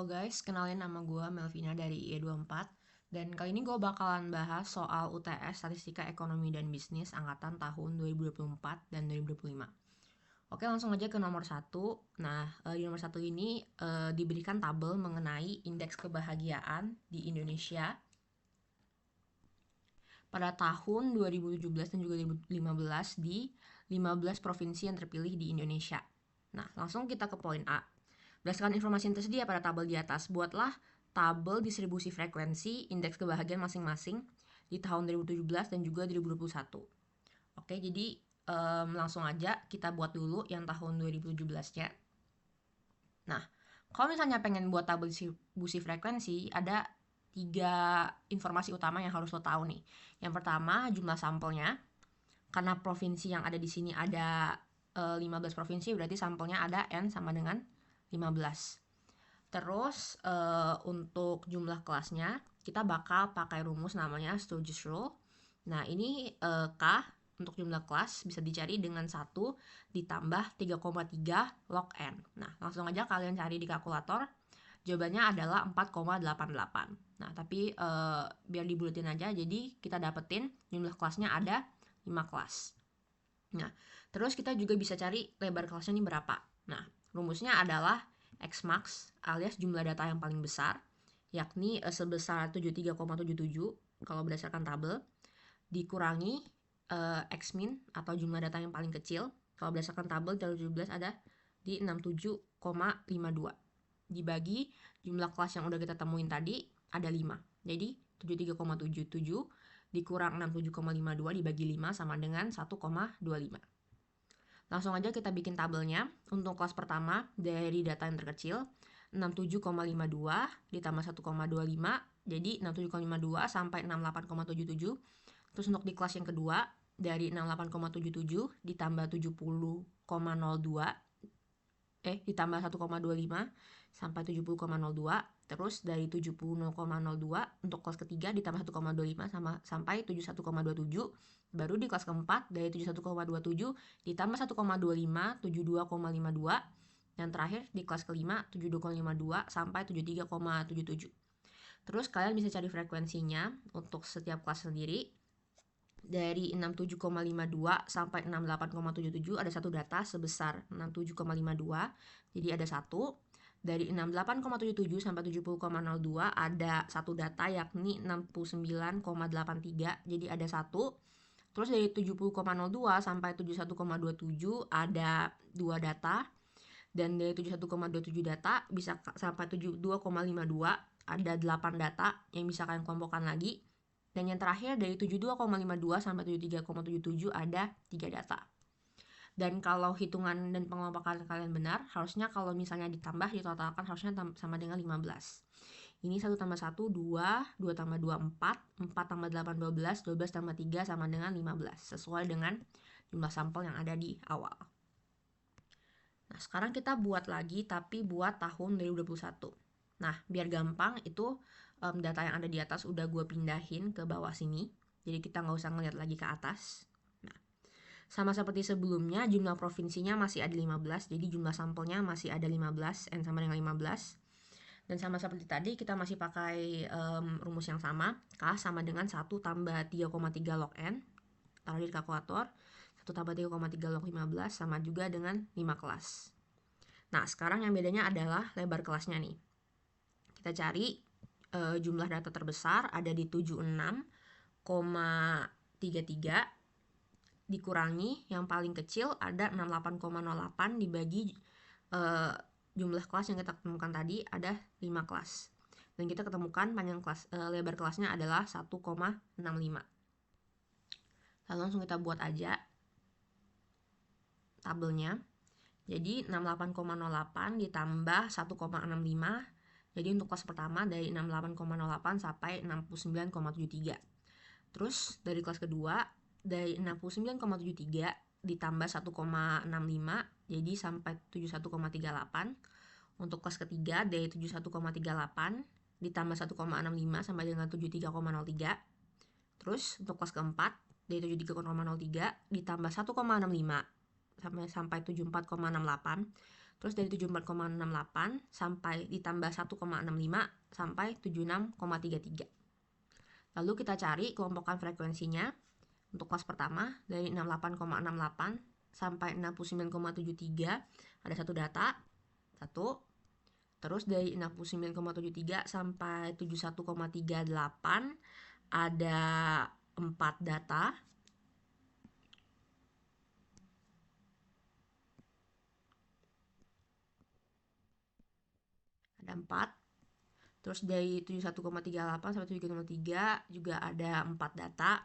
Halo guys, kenalin nama gue Melvina dari IE24. Dan kali ini gue bakalan bahas soal UTS Statistika Ekonomi dan Bisnis angkatan tahun 2024 dan 2025. Oke, langsung aja ke nomor 1. Nah, di nomor 1 ini diberikan tabel mengenai indeks kebahagiaan di Indonesia pada tahun 2017 dan juga 2015 di 15 provinsi yang terpilih di Indonesia. Nah, langsung kita ke poin A. Berdasarkan informasi yang tersedia pada tabel di atas, buatlah tabel distribusi frekuensi indeks kebahagiaan masing-masing di tahun 2017 dan juga 2021. Oke, jadi langsung aja kita buat dulu yang tahun 2017-nya. Nah, kalau misalnya pengen buat tabel distribusi frekuensi, ada 3 informasi utama yang harus lo tahu nih. Yang pertama, jumlah sampelnya. Karena provinsi yang ada di sini ada 15 provinsi, berarti sampelnya ada N sama dengan 15. Terus untuk jumlah kelasnya kita bakal pakai rumus namanya Sturges Rule. Nah, ini K untuk jumlah kelas bisa dicari dengan 1 ditambah 3,3 log N. Nah, langsung aja kalian cari di kalkulator. Jawabannya adalah 4,88. Nah, tapi biar dibulatin aja, jadi kita dapetin jumlah kelasnya ada 5 kelas. Nah, terus kita juga bisa cari lebar kelasnya ini berapa. Nah, rumusnya adalah X-max alias jumlah data yang paling besar, yakni sebesar 73,77 kalau berdasarkan tabel, dikurangi X-min atau jumlah data yang paling kecil. Kalau berdasarkan tabel 2017 ada di 67,52. Dibagi jumlah kelas yang udah kita temuin tadi ada 5. Jadi 73,77 dikurang 67,52 dibagi 5 sama dengan 1,25. Langsung aja kita bikin tabelnya. Untuk kelas pertama dari data yang terkecil 67,52 ditambah 1,25, jadi 67,52 sampai 68,77. Terus untuk di kelas yang kedua dari 68,77 ditambah 70,02 ditambah 1,25 sampai 70,02. Terus dari 70,02 untuk kelas ketiga ditambah 1,25 sampai 71,27. Baru di kelas keempat dari 71,27 ditambah 1,25 72,52. Dan terakhir di kelas kelima 72,52 sampai 73,77. Terus kalian bisa cari frekuensinya untuk setiap kelas sendiri. Dari 67,52 sampai 68,77 ada satu data sebesar 67,52. Jadi ada satu. Dari 68,77 sampai 70,02 ada satu data yakni 69,83. Jadi ada satu. Terus dari 70,02 sampai 71,27 ada dua data. Dan dari 71,27 data bisa sampai 72,52 ada 8 data yang bisa kalian kelompokkan lagi. Dan yang terakhir dari 72,52 sampai 73,77 ada 3 data. Dan kalau hitungan dan pengelompokan kalian benar, harusnya kalau misalnya ditambah, ditotalkan harusnya sama dengan 15. Ini 1 tambah 1, 2, 2 tambah 2, 4, 4 tambah 8, 12, 12 tambah 3 sama dengan 15. Sesuai dengan jumlah sampel yang ada di awal. Nah, sekarang kita buat lagi, tapi buat tahun 2021. Nah, biar gampang, itu data yang ada di atas udah gue pindahin ke bawah sini. Jadi kita nggak usah ngeliat lagi ke atas. Nah, sama seperti sebelumnya, jumlah provinsinya masih ada 15. Jadi jumlah sampelnya masih ada 15, N sama dengan 15. Dan sama seperti tadi, kita masih pakai rumus yang sama. K sama dengan 1 tambah 3,3 log N. Taruh di kalkulator. 1 tambah 3,3 log 15 sama juga dengan 5 kelas. Nah, sekarang yang bedanya adalah lebar kelasnya nih. Kita cari jumlah data terbesar ada di 76,33 dikurangi yang paling kecil ada 68,08 dibagi jumlah kelas yang kita ketemukan tadi ada 5 kelas. Dan kita ketemukan panjang kelas lebar kelasnya adalah 1,65. Lalu langsung kita buat aja tabelnya. Jadi 68,08 ditambah 1,65. Jadi untuk kelas pertama dari 68,08 sampai 69,73. Terus dari kelas kedua dari 69,73 ditambah 1,65 jadi sampai 71,38. Untuk kelas ketiga dari 71,38 ditambah 1,65 sampai dengan 73,03. Terus untuk kelas keempat dari 73,03 ditambah 1,65 sampai 74,68. terus dari 74,68 sampai ditambah 1,65 sampai 76,33. Lalu kita cari kelompokan frekuensinya. Untuk kelas pertama dari 68,68 sampai 69,73 ada satu data, satu. Terus dari 69,73 sampai 71,38 ada 4 data. Ada 4. Terus dari 71,38 sampai 73,3 juga ada 4 data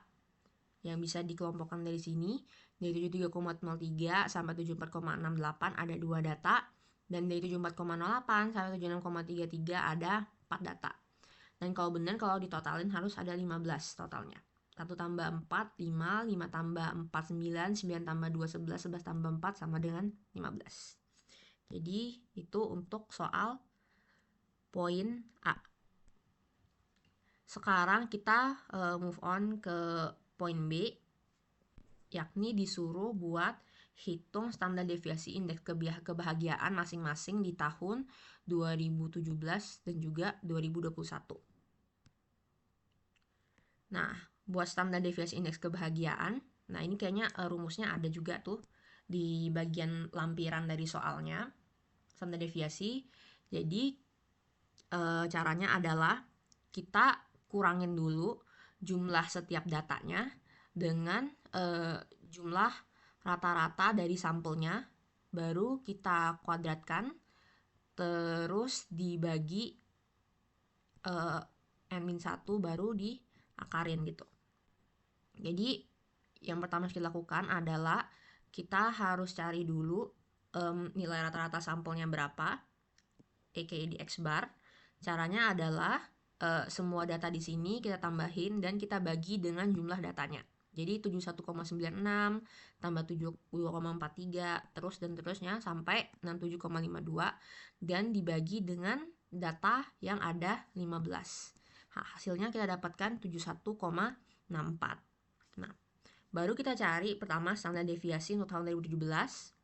yang bisa dikelompokkan dari sini. Dari 73,03 sampai 74,68 ada 2 data. Dan dari 74,08 sampai 76,33 ada 4 data. Dan kalau benar, kalau ditotalin harus ada 15 totalnya. 1 tambah 4, 5, 5 tambah 4, 9, 9 tambah 2, 11, 11 tambah 4 sama dengan 15. Jadi itu untuk soal poin A. Sekarang kita move on ke poin B, yakni disuruh buat hitung standar deviasi indeks kebahagiaan masing-masing di tahun 2017 dan juga 2021. Nah, buat standar deviasi indeks kebahagiaan, nah ini kayaknya rumusnya ada juga tuh di bagian lampiran dari soalnya, standar deviasi. Jadi caranya adalah kita kurangin dulu jumlah setiap datanya dengan jumlah rata-rata dari sampelnya, baru kita kuadratkan, terus dibagi N-1 baru diakarin gitu. Jadi yang pertama harus kita lakukan adalah kita harus cari dulu nilai rata-rata sampelnya berapa, aka di X bar. Caranya adalah semua data di sini kita tambahin dan kita bagi dengan jumlah datanya. Jadi 71,96 tambah 72,43 terus dan terusnya sampai 67,52 dan dibagi dengan data yang ada 15. Nah, hasilnya kita dapatkan 71,64. Nah, baru kita cari pertama standar deviasi untuk tahun 2017.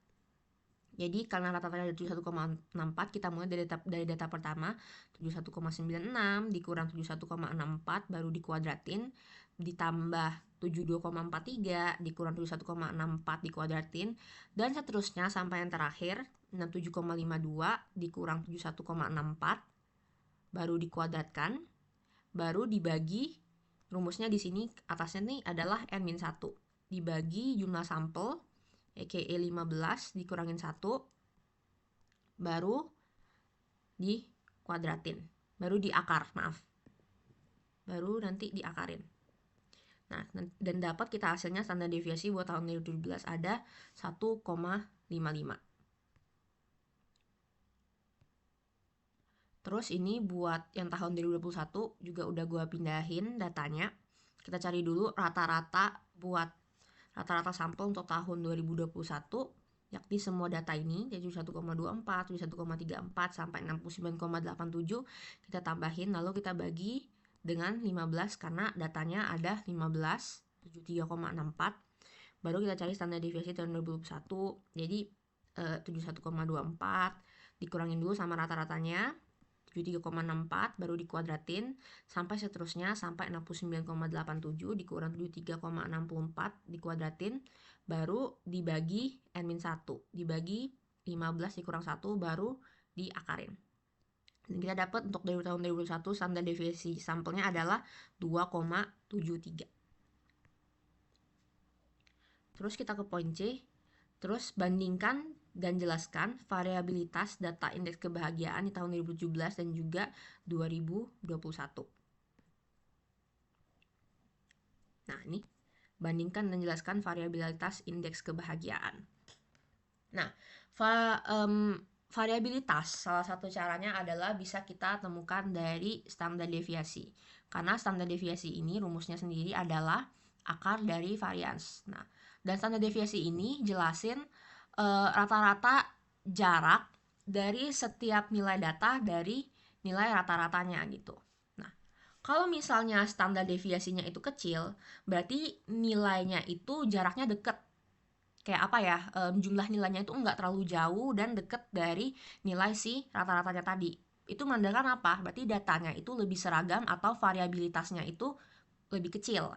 Jadi karena rata-rata dari 71,64, kita mulai dari data pertama 71,96 dikurang 71,64 baru dikuadratin, ditambah 72,43 dikurang 71,64 dikuadratin, dan seterusnya sampai yang terakhir 67,52 dikurang 71,64 baru dikuadratkan, baru dibagi. Rumusnya di sini atasnya nih adalah N-1 dibagi jumlah sampel aka 15 dikurangin 1 baru dikuadratin, baru diakar, baru nanti diakarin. Nah, dan dapat kita hasilnya standar deviasi buat tahun 2017 ada 1,55. Terus ini buat yang tahun 2021 juga udah gue pindahin datanya. Kita cari dulu rata-rata buat rata-rata sampel untuk tahun 2021, yakni semua data ini dari 71,24, 71,34 sampai 69,87 kita tambahin, lalu kita bagi dengan 15 karena datanya ada 15, 73,64. Baru kita cari standar deviasi tahun 2021. Jadi 71,24 dikurangin dulu sama rata-ratanya 73,64 baru dikuadratin sampai seterusnya sampai 69,87 dikurang 73,64 dikuadratin baru dibagi N-1 dibagi 15 dikurang 1 baru diakarin. Dan kita dapat untuk dari tahun 2021 standar deviasi sampelnya adalah 2,73. Terus kita ke poin C. Terus bandingkan dan jelaskan variabilitas data indeks kebahagiaan di tahun 2017 dan juga 2021. Nah, ini bandingkan dan jelaskan variabilitas indeks kebahagiaan. Nah, variabilitas salah satu caranya adalah bisa kita temukan dari standar deviasi. Karena standar deviasi ini rumusnya sendiri adalah akar dari varians. Nah, dan standar deviasi ini jelasin rata-rata jarak dari setiap nilai data dari nilai rata-ratanya gitu. Nah, kalau misalnya standar deviasinya itu kecil, berarti nilainya itu jaraknya deket. kayak apa ya, jumlah nilainya itu nggak terlalu jauh dan deket dari nilai si rata-ratanya tadi. Itu menandakan apa? Berarti datanya itu lebih seragam atau variabilitasnya itu lebih kecil.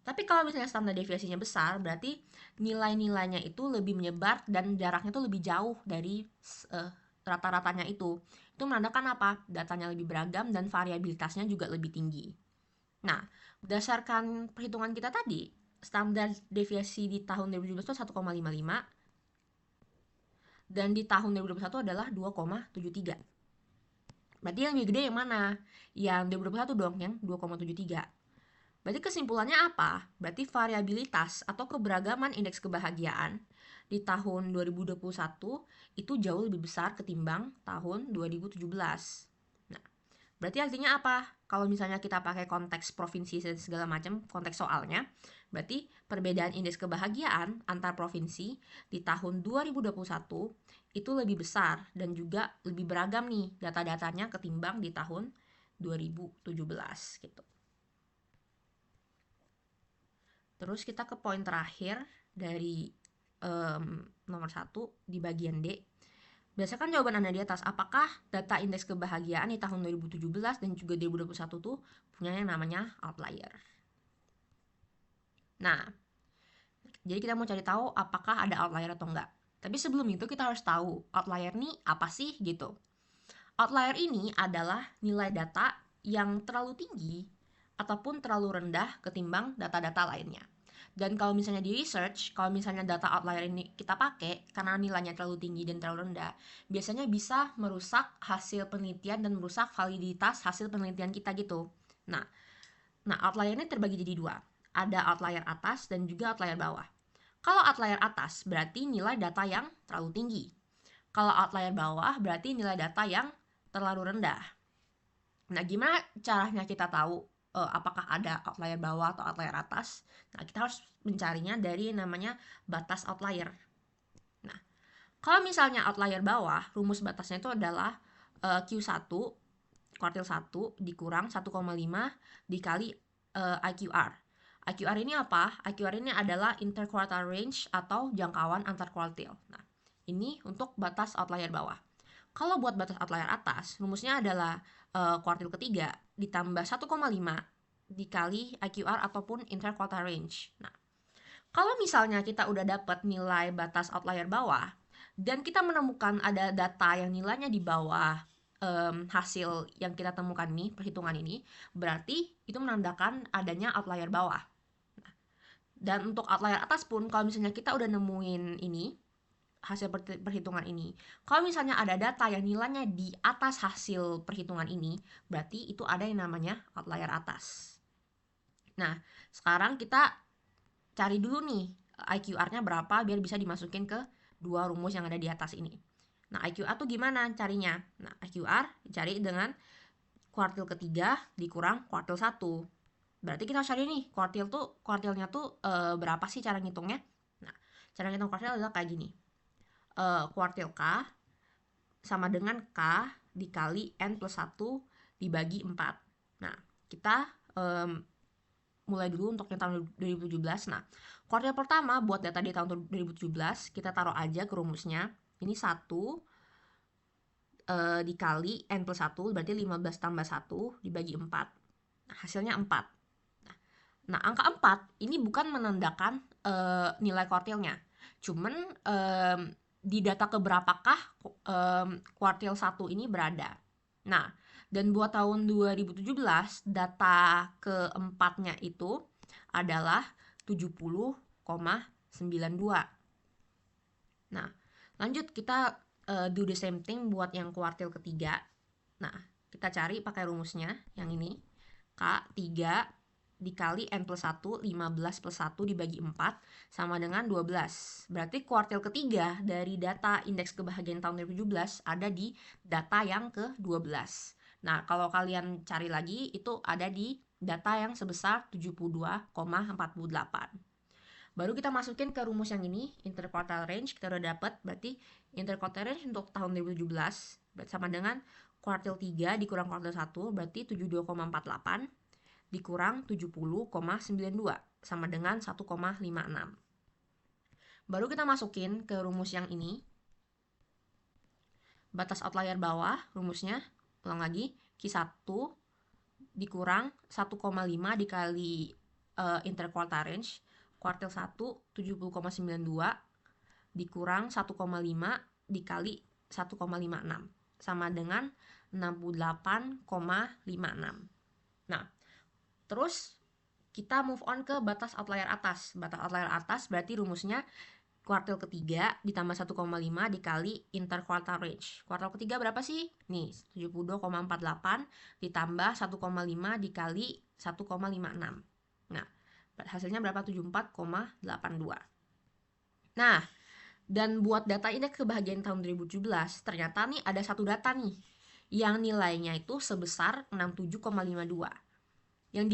Tapi kalau misalnya standar deviasinya besar, berarti nilai-nilainya itu lebih menyebar dan jaraknya itu lebih jauh dari rata-ratanya itu. Itu menandakan apa? Datanya lebih beragam dan variabilitasnya juga lebih tinggi. Nah, berdasarkan perhitungan kita tadi, standar deviasi di tahun 2017 itu 1,55 dan di tahun 2021 adalah 2,73. Berarti yang lebih gede yang mana? Yang 2021 dong, yang 2,73. Berarti kesimpulannya apa? Berarti variabilitas atau keberagaman indeks kebahagiaan di tahun 2021 itu jauh lebih besar ketimbang tahun 2017. Nah, berarti artinya apa? Kalau misalnya kita pakai konteks provinsi dan segala macam, konteks soalnya, berarti perbedaan indeks kebahagiaan antar provinsi di tahun 2021 itu lebih besar dan juga lebih beragam nih data-datanya ketimbang di tahun 2017 gitu. Terus kita ke poin terakhir dari nomor 1 di bagian D. Berdasarkan jawaban Anda di atas, apakah data indeks kebahagiaan di tahun 2017 dan juga 2021 tuh punya yang namanya outlier? Nah, jadi kita mau cari tahu apakah ada outlier atau enggak. Tapi sebelum itu kita harus tahu outlier ini apa sih gitu. Outlier ini adalah nilai data yang terlalu tinggi ataupun terlalu rendah ketimbang data-data lainnya. Dan kalau misalnya di research, kalau misalnya data outlier ini kita pakai karena nilainya terlalu tinggi dan terlalu rendah, biasanya bisa merusak hasil penelitian dan merusak validitas hasil penelitian kita gitu. Nah, outlier ini terbagi jadi dua. Ada outlier atas dan juga outlier bawah. Kalau outlier atas berarti nilai data yang terlalu tinggi. Kalau outlier bawah berarti nilai data yang terlalu rendah. Nah, gimana caranya kita tahu apakah ada outlier bawah atau outlier atas? Nah, kita harus mencarinya dari namanya batas outlier. Nah, kalau misalnya outlier bawah, rumus batasnya itu adalah Q1 kuartil 1 dikurang 1,5 dikali IQR. IQR ini apa? IQR ini adalah interquartile range atau jangkauan antar kuartil. Nah, ini untuk batas outlier bawah. Kalau buat batas outlier atas, rumusnya adalah kuartil ketiga ditambah 1,5 dikali IQR ataupun interquartile range. Nah, kalau misalnya kita udah dapat nilai batas outlier bawah dan kita menemukan ada data yang nilainya di bawah hasil yang kita temukan nih, perhitungan ini, berarti itu menandakan adanya outlier bawah. Nah, dan untuk outlier atas pun, kalau misalnya kita udah nemuin ini, hasil perhitungan ini, kalau misalnya ada data yang nilainya di atas hasil perhitungan ini, berarti itu ada yang namanya outlier atas. Nah, sekarang kita cari dulu nih IQR-nya berapa biar bisa dimasukin ke dua rumus yang ada di atas ini. Nah, IQR tuh gimana carinya? Nah, IQR dicari dengan kuartil ketiga dikurang kuartil 1. Berarti kita harus cari nih, kuartilnya tuh berapa sih cara ngitungnya? Nah, cara ngitung kuartil adalah kayak gini. Kuartil K sama dengan K dikali N plus 1 dibagi 4. Nah, kita mulai dulu untuk yang tahun 2017. Nah, kuartil pertama buat data di tahun 2017, kita taruh aja ke rumusnya. Ini 1 dikali N plus 1, berarti 15 tambah 1 dibagi 4. Nah, hasilnya 4. Nah, angka 4 ini bukan menandakan nilai kuartilnya. Cuman di data keberapakah kuartil 1 ini berada. Nah, dan buat tahun 2017, data keempatnya itu adalah 70,92. Nah, lanjut kita do the same thing buat yang kuartil ketiga. Nah, kita cari pakai rumusnya yang ini. K3 dikali N plus 1, 15 plus 1 dibagi 4 sama dengan 12. Berarti kuartil ketiga dari data indeks kebahagiaan tahun 2017 ada di data yang ke-12. Nah, kalau kalian cari lagi itu ada di data yang sebesar 72,48. Baru kita masukin ke rumus yang ini, interquartile range, kita udah dapat, berarti interquartile range untuk tahun 2017 sama dengan kuartil 3 dikurang kuartil 1, berarti 72,48 dikurang 70,92 sama dengan 1,56. Baru kita masukin ke rumus yang ini. Batas outlier bawah, rumusnya, ulang lagi, Q1 dikurang 1,5 dikali interquartile range, kuartil 1 70,92 dikurang 1,5 dikali 1,56 sama dengan 68,56. Nah, terus kita move on ke batas outlier atas. Batas outlier atas berarti rumusnya kuartil ketiga ditambah 1,5 dikali interquartile range. Kuartil ketiga berapa sih? Nih, 72,48 ditambah 1,5 dikali 1,56. Nah, hasilnya berapa? 74,82. Nah, dan buat data indeks kebahagiaan tahun 2017, ternyata nih ada satu data nih yang nilainya itu sebesar 67,52. Yang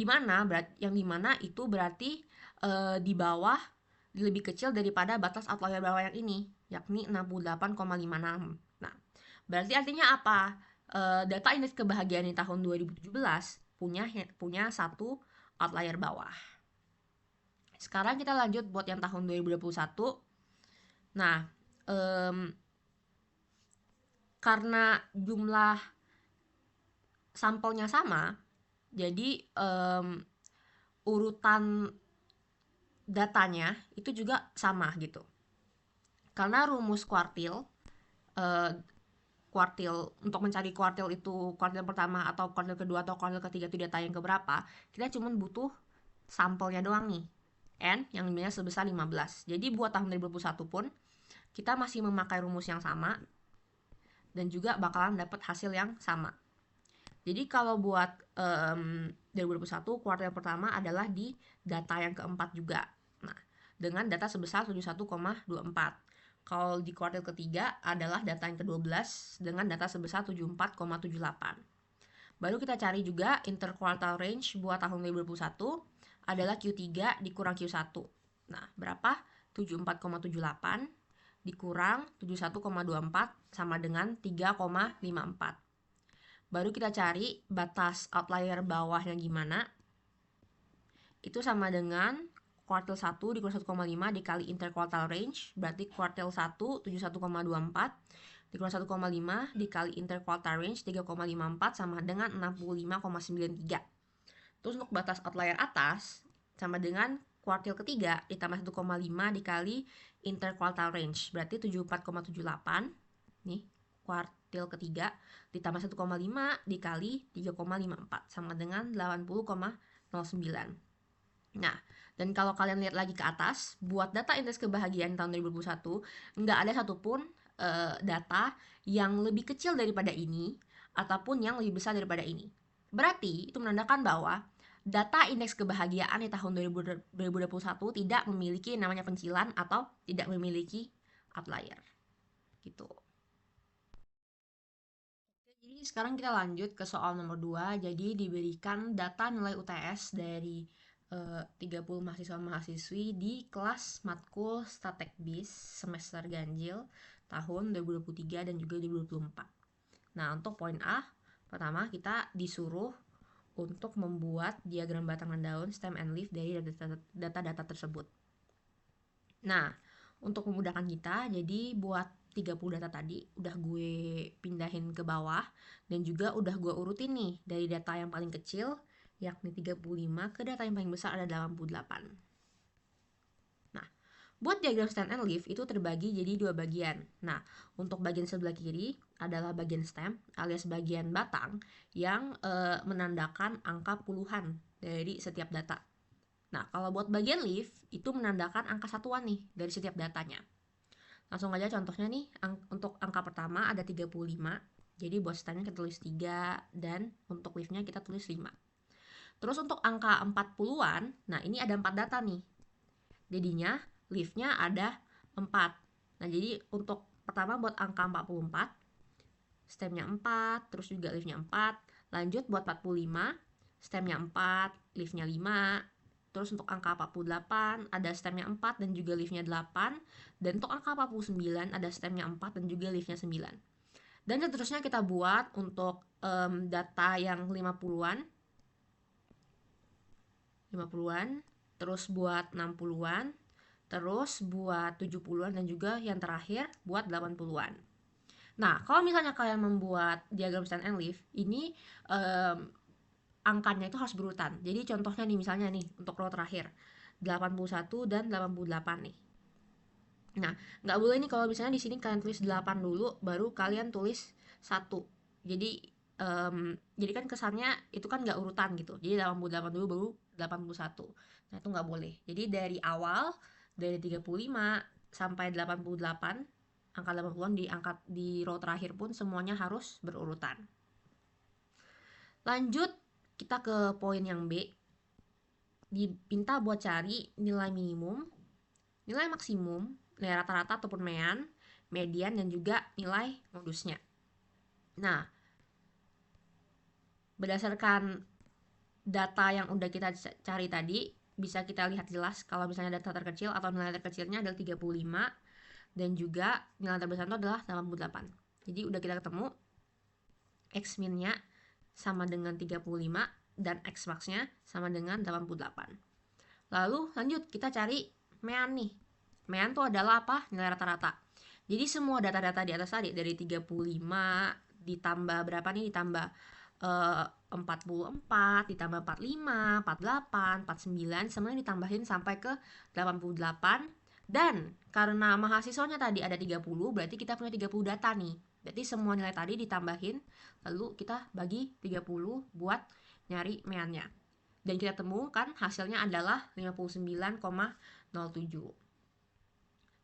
dimana itu berarti di bawah, lebih kecil daripada batas outlier bawah yang ini, yakni 68,56. Nah, berarti artinya apa? Data indeks kebahagiaan di tahun 2017 punya satu outlier bawah. Sekarang kita lanjut buat yang tahun 2021. Nah, karena jumlah sampelnya sama, jadi urutan datanya itu juga sama gitu. Karena rumus kuartil untuk mencari kuartil itu kuartil pertama atau kuartil kedua atau kuartil ketiga itu data yang keberapa, kita cuma butuh sampelnya doang nih, N yang nilainya sebesar 15. Jadi buat tahun 2021 pun kita masih memakai rumus yang sama dan juga bakalan dapat hasil yang sama. Jadi kalau buat 2021 kuartil pertama adalah di data yang keempat juga. Nah, dengan data sebesar 71,24. Kalau di kuartil ketiga adalah data yang ke-12 dengan data sebesar 74,78. Baru kita cari juga interquartile range buat tahun 2021 adalah Q3 dikurang Q1. Nah, berapa? 74,78 dikurang 71,24 sama dengan 3,54. Baru kita cari batas outlier bawahnya gimana. Itu sama dengan kuartil 1 dikurang 1,5 dikali interquartile range. Berarti kuartil 1 71,24 dikurang 1,5 dikali interquartile range 3,54 sama dengan 65,93. Terus untuk batas outlier atas sama dengan kuartil ketiga ditambah 1,5 dikali interquartile range. Berarti 74,78. Nih, kuartil ketiga ditambah 1,5 dikali 3,54 sama dengan 80,09. Nah, dan kalau kalian lihat lagi ke atas, buat data indeks kebahagiaan tahun 2021, nggak ada satupun data yang lebih kecil daripada ini ataupun yang lebih besar daripada ini. Berarti itu menandakan bahwa data indeks kebahagiaan di tahun 2021 tidak memiliki namanya pencilan atau tidak memiliki outlier. Gitu. Jadi sekarang kita lanjut ke soal nomor 2. Jadi diberikan data nilai UTS dari 30 mahasiswa-mahasiswi di kelas matkul Statek BIS semester ganjil tahun 2023 dan juga 2024. Nah, untuk poin A, pertama kita disuruh untuk membuat diagram batangan daun, stem and leaf dari data-data tersebut. Nah, untuk memudahkan kita, jadi buat 30 data tadi udah gue pindahin ke bawah dan juga udah gue urutin nih dari data yang paling kecil yakni 35 ke data yang paling besar ada 88. Nah, buat diagram stem and leaf itu terbagi jadi dua bagian. Nah, untuk bagian sebelah kiri adalah bagian stem alias bagian batang yang menandakan angka puluhan dari setiap data. Nah, kalau buat bagian leaf itu menandakan angka satuan nih dari setiap datanya. Langsung aja contohnya nih, untuk angka pertama ada 35. Jadi buat stemnya kita tulis 3 dan untuk leafnya kita tulis 5. Terus untuk angka 40-an, nah ini ada 4 data nih. Jadinya leafnya ada 4. Nah, jadi untuk pertama buat angka 44, stemnya 4, terus juga leafnya 4. Lanjut buat 45, stemnya 4, leafnya 5. Terus untuk angka 48 ada stemnya 4 dan juga leafnya 8. Dan untuk angka 49 ada stemnya 4 dan juga leafnya 9. Dan seterusnya kita buat untuk data yang 50-an. Terus buat 60-an. terus buat 70-an, dan juga yang terakhir buat 80-an. Nah, kalau misalnya kalian membuat diagram stand and leaf, ini angkanya itu harus berurutan. Jadi contohnya nih, misalnya nih, untuk row terakhir, 81 dan 88 nih. Nah, nggak boleh nih kalau misalnya di sini kalian tulis 8 dulu, baru kalian tulis 1. Jadi, jadi kan kesannya itu kan nggak urutan gitu. Jadi 88 dulu, baru 81. Nah, itu nggak boleh. Jadi dari awal, dari 35 sampai 88, angka 80-an diangkat di row terakhir pun semuanya harus berurutan. Lanjut, kita ke poin yang B. Diminta buat cari nilai minimum, nilai maksimum, nilai rata-rata ataupun median, dan juga nilai modusnya. Nah, berdasarkan data yang udah kita cari tadi, bisa kita lihat jelas kalau misalnya data terkecil atau nilai terkecilnya adalah 35, dan juga nilai terbesar itu adalah 88. Jadi udah kita ketemu X min-nya sama dengan 35 dan X max-nya sama dengan 88. Lalu lanjut kita cari mean nih. Mean itu adalah apa? Nilai rata-rata. Jadi semua data-data di atas tadi, dari 35 ditambah berapa nih? Ditambah 44, ditambah 45, 48, 49, semuanya ditambahin sampai ke 88. Dan karena mahasiswanya tadi ada 30, berarti kita punya 30 data nih. Berarti semua nilai tadi ditambahin, lalu kita bagi 30 buat nyari meannya. Dan kita temukan hasilnya adalah 59,07.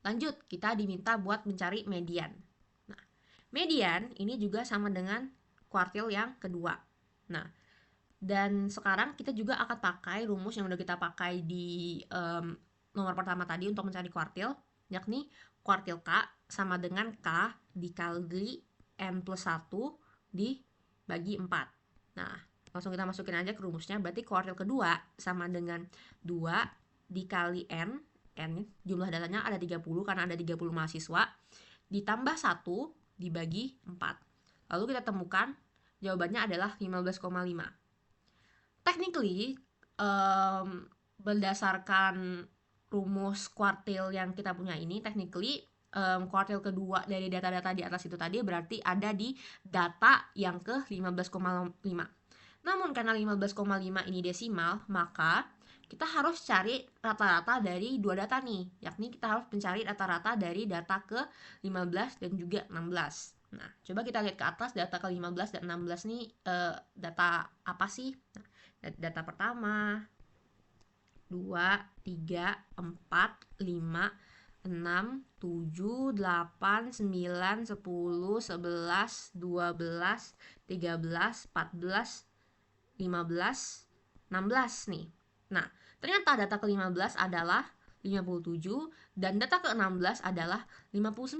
Lanjut, kita diminta buat mencari median. Nah, median ini juga sama dengan kuartil yang kedua. Nah, dan sekarang kita juga akan pakai rumus yang udah kita pakai di nomor pertama tadi untuk mencari kuartil, yakni kuartil K sama dengan K dikali N plus 1 dibagi 4. Nah, langsung kita masukin aja ke rumusnya. Berarti kuartil kedua sama dengan 2 dikali N jumlah datanya ada 30 karena ada 30 mahasiswa, ditambah 1 dibagi 4. Lalu kita temukan jawabannya adalah 15,5. Technically, berdasarkan rumus kuartil yang kita punya ini, technically kuartil kedua dari data-data di atas itu tadi berarti ada di data yang ke 15,5. Namun karena 15,5 ini desimal, maka kita harus cari rata-rata dari dua data nih, yakni kita harus mencari rata-rata dari data ke 15 dan juga 16. Nah, coba kita lihat ke atas, data ke 15 dan 16 nih data apa sih? Nah, data pertama 2, 3, 4, 5, 6, 7, 8, 9, 10, 11, 12, 13, 14, 15, 16 nih. Nah, ternyata data ke-15 adalah 57 dan data ke-16 adalah 59.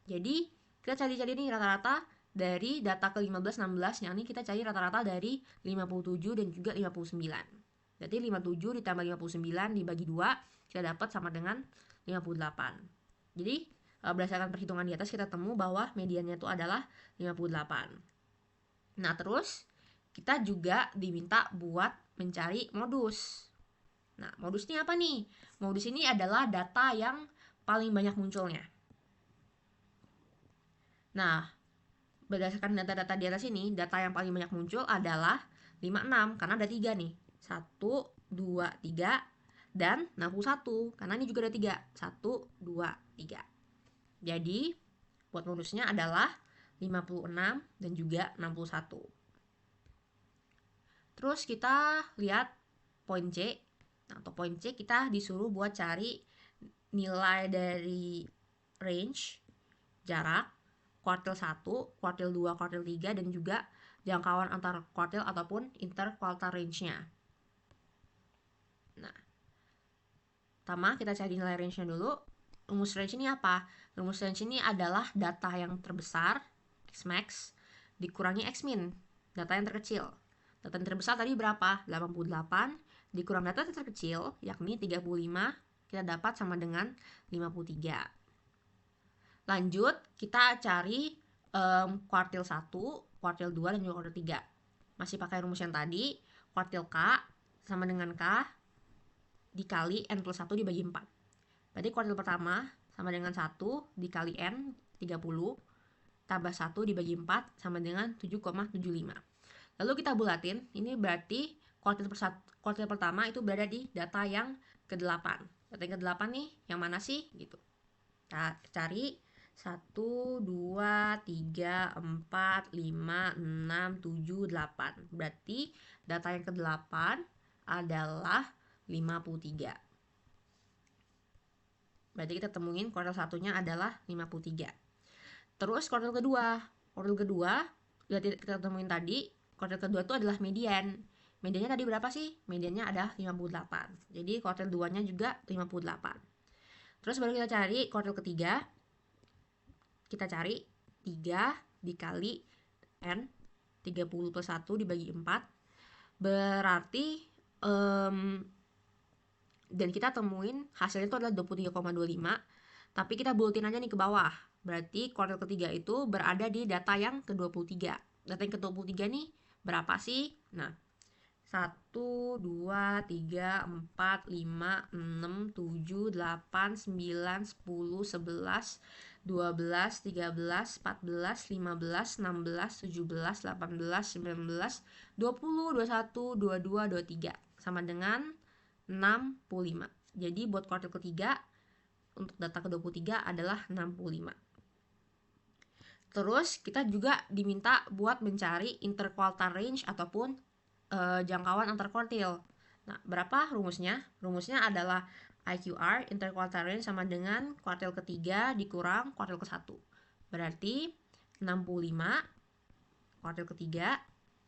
Jadi, kita cari-cari nih rata-rata dari data ke-15, 16, yang ini kita cari rata-rata dari 57 dan juga 59. Berarti 57 ditambah 59 dibagi 2, kita dapat sama dengan 58. Jadi, berdasarkan perhitungan di atas kita temu bahwa mediannya itu adalah 58. Nah, terus kita juga diminta buat mencari modus. Nah, modus ini apa nih? Modus ini adalah data yang paling banyak munculnya. Nah, berdasarkan data-data di atas ini, data yang paling banyak muncul adalah 56, karena ada 3 nih. 1, 2, 3, dan 61, karena ini juga ada 3. 1, 2, 3. Jadi, buat modusnya adalah 56 dan juga 61. Terus kita lihat poin C. Nah, untuk poin C kita disuruh buat cari nilai dari range, jarak, kuartil 1, kuartil 2, kuartil 3, dan juga jangkauan antar kuartil ataupun interkuartil range-nya. Nah, pertama kita cari nilai range-nya dulu. Rumus range ini apa? Rumus range ini adalah data yang terbesar, X max, dikurangi X min, data yang terkecil. Data yang terbesar tadi berapa? 88, dikurang data yang terkecil, yakni 35, kita dapat sama dengan 53. Lanjut, kita cari kuartil 1, kuartil 2, dan juga kuartil 3. Masih pakai rumus yang tadi, kuartil K sama dengan K dikali N plus 1 dibagi 4. Berarti kuartil pertama sama dengan 1 dikali N 30 tambah 1 dibagi 4 sama dengan 7,75. Lalu kita bulatin, ini berarti kuartil pertama itu berada di data yang ke-8. Data yang ke-8 nih, yang mana sih? Gitu. Kita cari 1, 2, 3, 4, 5, 6, 7, 8. Berarti data yang ke-8 adalah 53. Berarti kita temuin kuartil satunya adalah 53. Terus kuartil kedua udah kita temuin tadi, kuartil kedua itu adalah median. Mediannya tadi berapa sih? Mediannya ada 58. Jadi kuartil 2-nya juga 58. Terus baru kita cari kuartil ketiga. Kita cari 3 dikali N 30 plus 1 dibagi 4. Berarti dan kita temuin hasilnya itu adalah 23,25. Tapi kita bulatin aja nih ke bawah. Berarti kuartil ketiga itu berada di data yang ke-23. Data yang ke-23 nih berapa sih? Nah, 1, 2, 3, 4, 5, 6, 7, 8, 9, 10, 11, 12, 13, 14, 15, 16, 17, 18, 19, 20, 21, 22, 23. Sama dengan 65. Jadi buat kuartil ketiga untuk data ke-23 adalah 65. Terus kita juga diminta buat mencari interquartile range ataupun jangkauan antar kuartil. Nah, berapa rumusnya? Rumusnya adalah IQR, interquartile range, sama dengan kuartil ketiga dikurang kuartil ke-1. Berarti 65 kuartil ketiga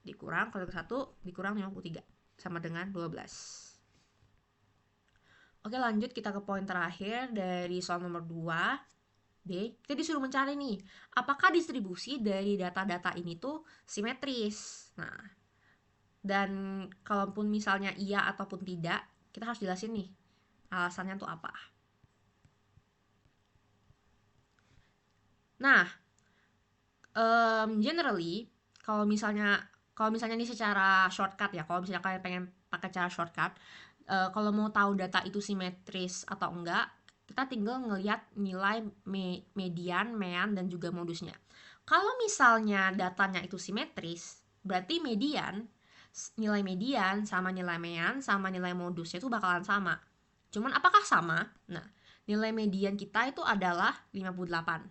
dikurang kuartil ke-1 dikurang 53 sama dengan 12. Oke, lanjut kita ke poin terakhir dari soal nomor 2B. Kita disuruh mencari nih, apakah distribusi dari data-data ini tuh simetris. Nah, dan kalaupun misalnya iya ataupun tidak, kita harus jelasin nih alasannya tuh apa. Nah, generally kalau misalnya ini secara shortcut ya, kalau misalnya kalian pengen pakai cara shortcut, kalau mau tahu data itu simetris atau enggak, kita tinggal ngelihat nilai median, mean, dan juga modusnya. Kalau misalnya datanya itu simetris, berarti nilai median sama nilai mean sama nilai modusnya itu bakalan sama. Cuman apakah sama? Nah, nilai median kita itu adalah 58.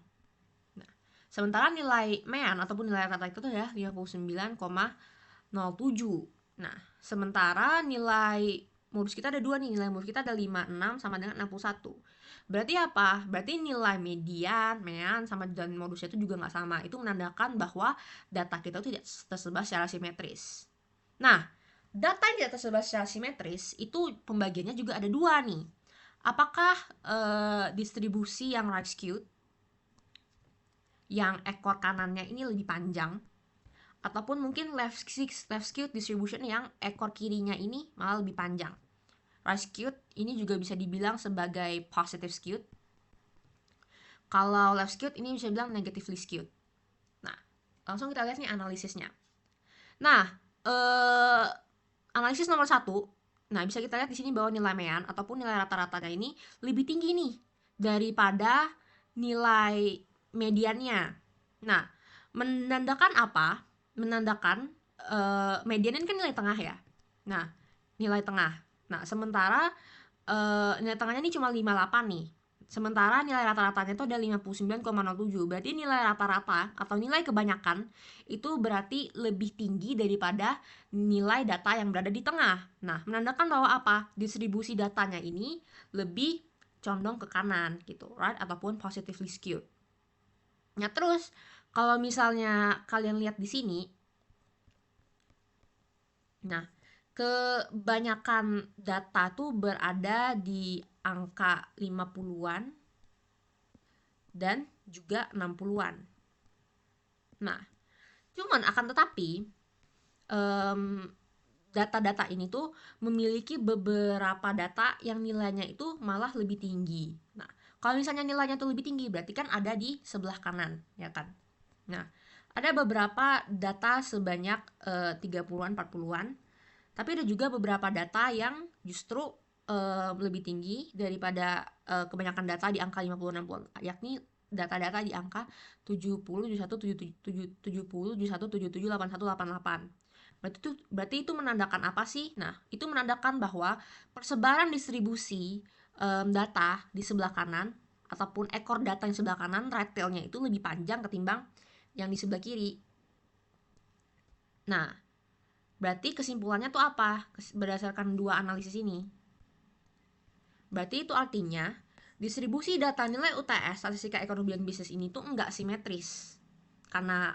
Nah, sementara nilai mean ataupun nilai rata itu adalah 59,07. Nah, sementara nilai modus kita ada dua nih. Nilai modus kita ada 56 sama dengan 61. Berarti apa? Berarti nilai median, mean, sama dan modusnya itu juga nggak sama. Itu menandakan bahwa data kita itu tidak tersebar secara simetris. Nah, data yang tidak tersebar secara simetris itu pembagiannya juga ada dua nih. Apakah distribusi yang right skewed, yang ekor kanannya ini lebih panjang, ataupun mungkin left skewed distribution yang ekor kirinya ini malah lebih panjang. Right skewed ini juga bisa dibilang sebagai positive skewed. Kalau left skewed ini bisa dibilang negatively skewed. Nah, langsung kita lihat nih analisisnya. Nah, analisis nomor 1. Nah, bisa kita lihat di sini bahwa nilai mean ataupun nilai rata-ratanya ini lebih tinggi nih daripada nilai mediannya. Nah, menandakan apa? Menandakan median ini kan nilai tengah ya. Nah, nilai tengah. Nah, sementara nilai tengahnya ini cuma 58 nih. Sementara nilai rata-ratanya itu ada 59,07. Berarti nilai rata-rata atau nilai kebanyakan itu berarti lebih tinggi daripada nilai data yang berada di tengah. Nah, menandakan bahwa apa? Distribusi datanya ini lebih condong ke kanan gitu, right? Ataupun positively skewed. Nah, terus kalau misalnya kalian lihat di sini, nah, kebanyakan data tuh berada di angka 50-an dan juga 60-an. Nah, cuman akan tetapi data-data ini tuh memiliki beberapa data yang nilainya itu malah lebih tinggi. Nah, kalau misalnya nilainya tuh lebih tinggi, berarti kan ada di sebelah kanan, ya kan? Nah, ada beberapa data sebanyak 30-an, 40-an. Tapi ada juga beberapa data yang justru lebih tinggi daripada kebanyakan data di angka 50-60, yakni data-data di angka 70, 71, 70, 71, 77, 81, 88. Berarti itu menandakan apa sih? Nah, itu menandakan bahwa persebaran distribusi data di sebelah kanan ataupun ekor data yang sebelah kanan, red tail-nya itu lebih panjang ketimbang yang di sebelah kiri. Nah, berarti kesimpulannya tuh apa? Berdasarkan dua analisis ini. Berarti itu artinya distribusi data nilai UTS statistika ekonomi dan bisnis ini tuh enggak simetris. Karena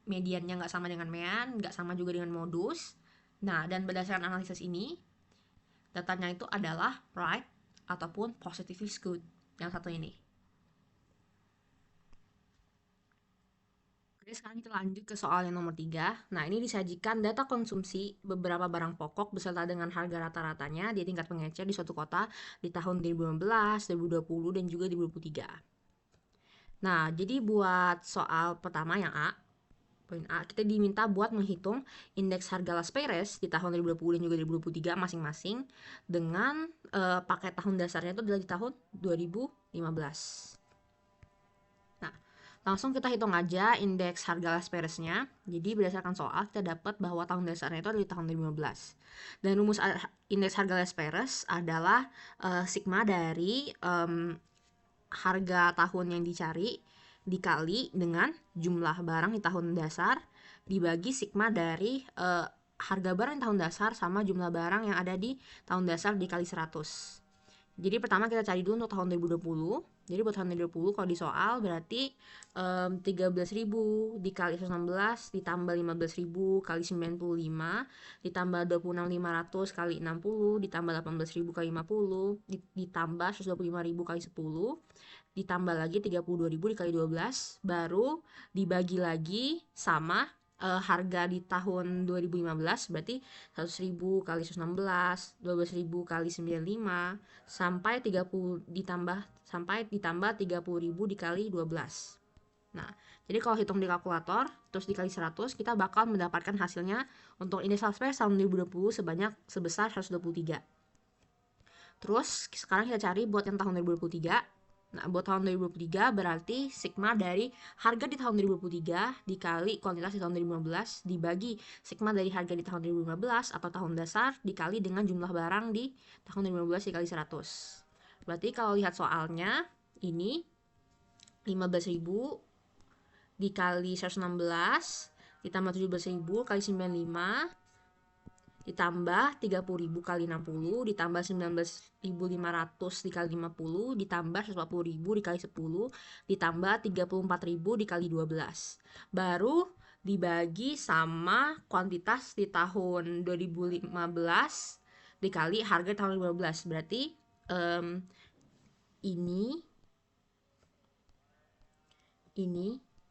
mediannya nggak sama dengan mean, nggak sama juga dengan modus. Nah, dan berdasarkan analisis ini, datanya itu adalah right ataupun positive is good. Yang satu ini. Oke, sekarang kita lanjut ke soal yang nomor 3. Nah, ini disajikan data konsumsi beberapa barang pokok beserta dengan harga rata-ratanya di tingkat pengecer di suatu kota di tahun 2015, 2020, dan juga 2023. Nah, jadi buat soal pertama yang A, poin A, kita diminta buat menghitung indeks harga Las Perez di tahun 2020 dan juga 2023 masing-masing dengan pakai tahun dasarnya itu adalah di tahun 2015. Nah, langsung kita hitung aja indeks harga Las Perez-nya. Jadi berdasarkan soal kita dapat bahwa tahun dasarnya itu adalah di tahun 2015. Dan rumus indeks harga Las Perez adalah sigma dari harga tahun yang dicari dikali dengan jumlah barang di tahun dasar dibagi sigma dari harga barang di tahun dasar sama jumlah barang yang ada di tahun dasar dikali 100. Jadi pertama kita cari dulu untuk tahun 2020. Jadi buat tahun 2020 kalau di soal berarti 13.000 dikali 116 ditambah 15.000 kali 95 ditambah 26.500 kali 60 ditambah 18.000 kali 50 ditambah 125.000 kali 10 ditambah lagi 32.000 dikali 12 baru dibagi lagi sama harga di tahun 2015 berarti 100.000 kali 116, 12.000 kali 95 sampai 30 ditambah 30.000 dikali 12. Nah, jadi kalau hitung di kalkulator terus dikali 100 kita bakal mendapatkan hasilnya untuk indeks Las Perez tahun 2020 sebesar 123. Terus sekarang kita cari buat yang tahun 2023. Nah, buat tahun 2023 berarti sigma dari harga di tahun 2023 dikali kuantitas di tahun 2015 dibagi sigma dari harga di tahun 2015 atau tahun dasar dikali dengan jumlah barang di tahun 2015 dikali 100. Berarti kalau lihat soalnya ini 15.000 dikali 116 ditambah 17.000 kali 95 ditambah 30.000 kali 60 ditambah 19.500 dikali 50 ditambah 140.000 dikali 10 ditambah 34.000 dikali 12 baru dibagi sama kuantitas di tahun 2015 dikali harga tahun 2015 berarti ini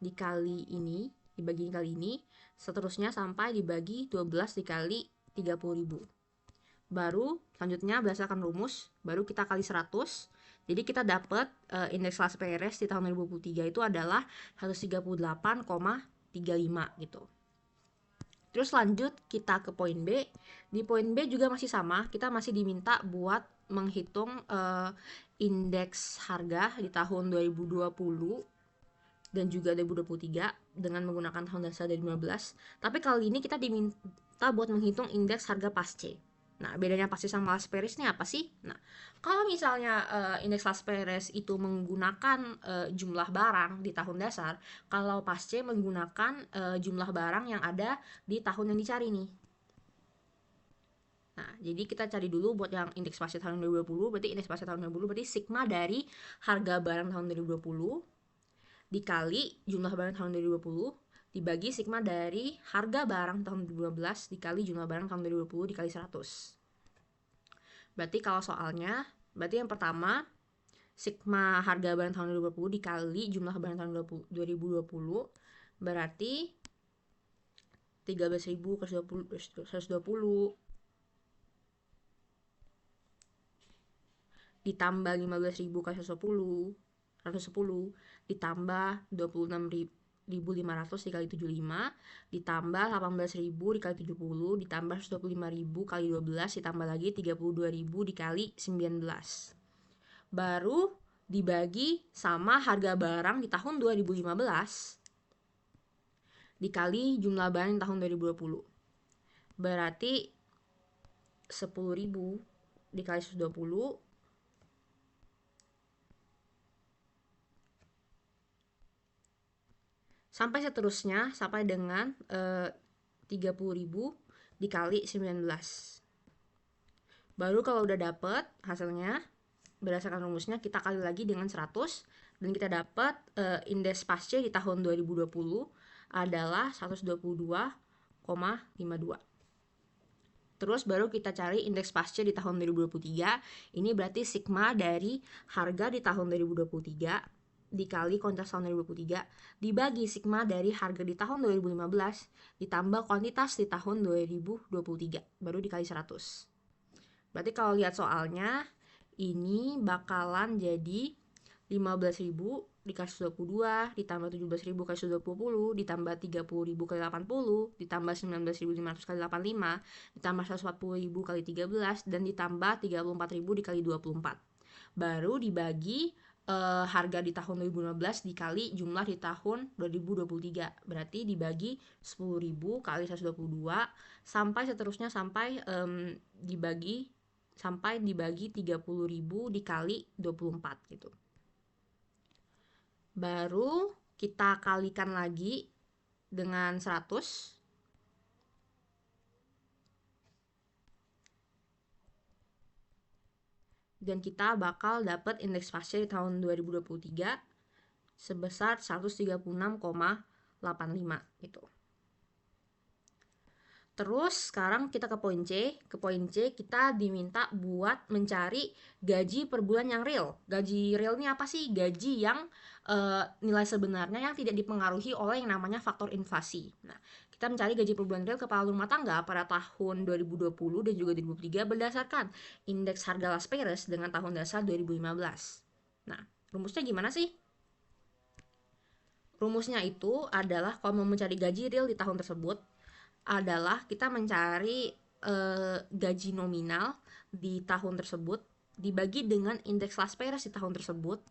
dikali ini dibagi kali ini seterusnya sampai dibagi 12 dikali 30.000. Baru selanjutnya berdasarkan rumus baru kita kali 100. Jadi kita dapat indeks Las Perez di tahun 2023 itu adalah 138,35 gitu. Terus lanjut kita ke poin B. Di poin B juga masih sama, kita masih diminta buat menghitung indeks harga di tahun 2020 dan juga 2023 dengan menggunakan tahun dasar 2015. Tapi kali ini kita diminta buat menghitung indeks harga pasce. Nah, bedanya pasce sama Las Perez ini apa sih? Nah, kalau misalnya indeks Las Perez itu menggunakan jumlah barang di tahun dasar, kalau pasce menggunakan jumlah barang yang ada di tahun yang dicari nih. Nah, jadi kita cari dulu buat yang indeks pasce tahun 2020, berarti indeks pasce tahun 2020 berarti sigma dari harga barang tahun 2020 dikali jumlah barang tahun 2020 dibagi sigma dari harga barang tahun 2012 dikali jumlah barang tahun 2020 dikali 100. Berarti kalau soalnya, berarti yang pertama sigma harga barang tahun 2020 dikali jumlah barang tahun 2020 berarti 13.000 ke 120 ditambah 15.000 ke 110 ditambah 26.000 17.500 dikali 75 ditambah 18.000 dikali 70 ditambah 125.000 kali 12 ditambah lagi 32.000 dikali 19. Baru dibagi sama harga barang di tahun 2015 dikali jumlah barang di tahun 2020. Berarti 10.000 dikali 120 sampai seterusnya sampai dengan 30.000 dikali 19. Baru kalau udah dapet hasilnya berdasarkan rumusnya kita kali lagi dengan 100 dan kita dapat indeks pasca di tahun 2020 adalah 122,52. Terus baru kita cari indeks pasca di tahun 2023. Ini berarti sigma dari harga di tahun 2023 dikali kuantitas tahun 2023 dibagi sigma dari harga di tahun 2015 ditambah kuantitas di tahun 2023 baru dikali 100. Berarti kalau lihat soalnya ini bakalan jadi 15.000 dikali 122 ditambah 17.000 kali 120 ditambah 30.000 kali 80 ditambah 19.500 kali 85 ditambah 140.000 kali 13 dan ditambah 34.000 dikali 24. Baru dibagi harga di tahun 2015 dikali jumlah di tahun 2023. Berarti dibagi 10.000 kali 122 sampai seterusnya sampai dibagi 30.000 dikali 24 gitu. Baru kita kalikan lagi dengan 100. Dan kita bakal dapat indeks pasca di tahun 2023 sebesar 136,85 gitu. Terus sekarang kita ke poin C. Ke poin C kita diminta buat mencari gaji per bulan yang real. Gaji real ini apa sih? Gaji yang nilai sebenarnya yang tidak dipengaruhi oleh yang namanya faktor inflasi. Nah, kita mencari gaji per bulan real kepala rumah tangga pada tahun 2020 dan juga 2023 berdasarkan indeks harga Las Peres dengan tahun dasar 2015. Nah, rumusnya gimana sih? Rumusnya itu adalah kalau mau mencari gaji real di tahun tersebut adalah kita mencari gaji nominal di tahun tersebut dibagi dengan indeks Las Peres di tahun tersebut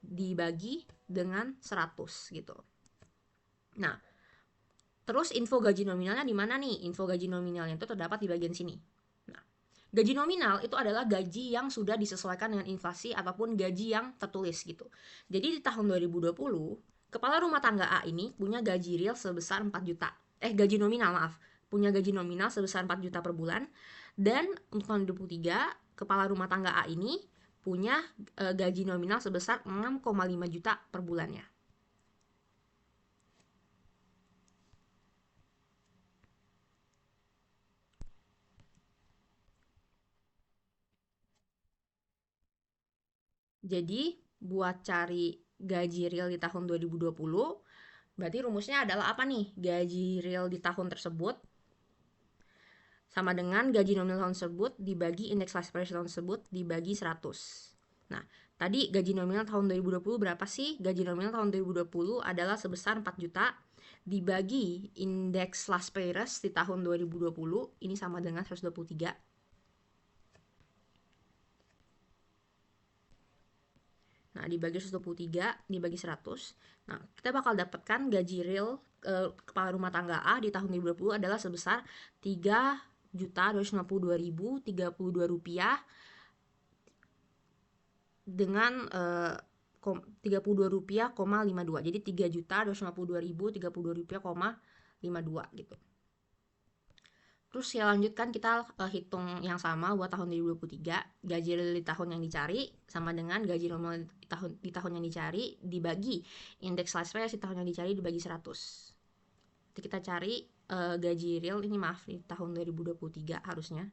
dibagi dengan 100 gitu. Nah, terus info gaji nominalnya di mana nih? Info gaji nominalnya itu terdapat di bagian sini. Nah, gaji nominal itu adalah gaji yang sudah disesuaikan dengan inflasi ataupun gaji yang tertulis gitu. Jadi di tahun 2020, kepala rumah tangga A ini punya gaji real sebesar 4 juta. Gaji nominal, maaf. Punya gaji nominal sebesar 4 juta per bulan. Dan untuk tahun 2023, kepala rumah tangga A ini punya gaji nominal sebesar 6,5 juta per bulannya. Jadi, buat cari gaji real di tahun 2020, berarti rumusnya adalah apa nih? Gaji real di tahun tersebut sama dengan gaji nominal tahun tersebut dibagi indeks Las Peres tahun tersebut dibagi 100. Nah, tadi gaji nominal tahun 2020 berapa sih? Gaji nominal tahun 2020 adalah sebesar 4 juta dibagi indeks Las Peres di tahun 2020 ini sama dengan 123. Nah, dibagi 123 dibagi 100. Nah, kita bakal dapatkan gaji real kepala rumah tangga A di tahun 2020 adalah sebesar 3.252.032 rupiah dengan 32 rupiah, 52. Jadi 3.252.032 rupiah, 52 gitu. Terus ya lanjutkan kita hitung yang sama buat tahun 2023. Gaji real di tahun yang dicari sama dengan gaji nominal di tahun yang dicari dibagi indeks Las Peres di tahun yang dicari dibagi 100. Jadi kita cari gaji real ini di tahun 2023 harusnya.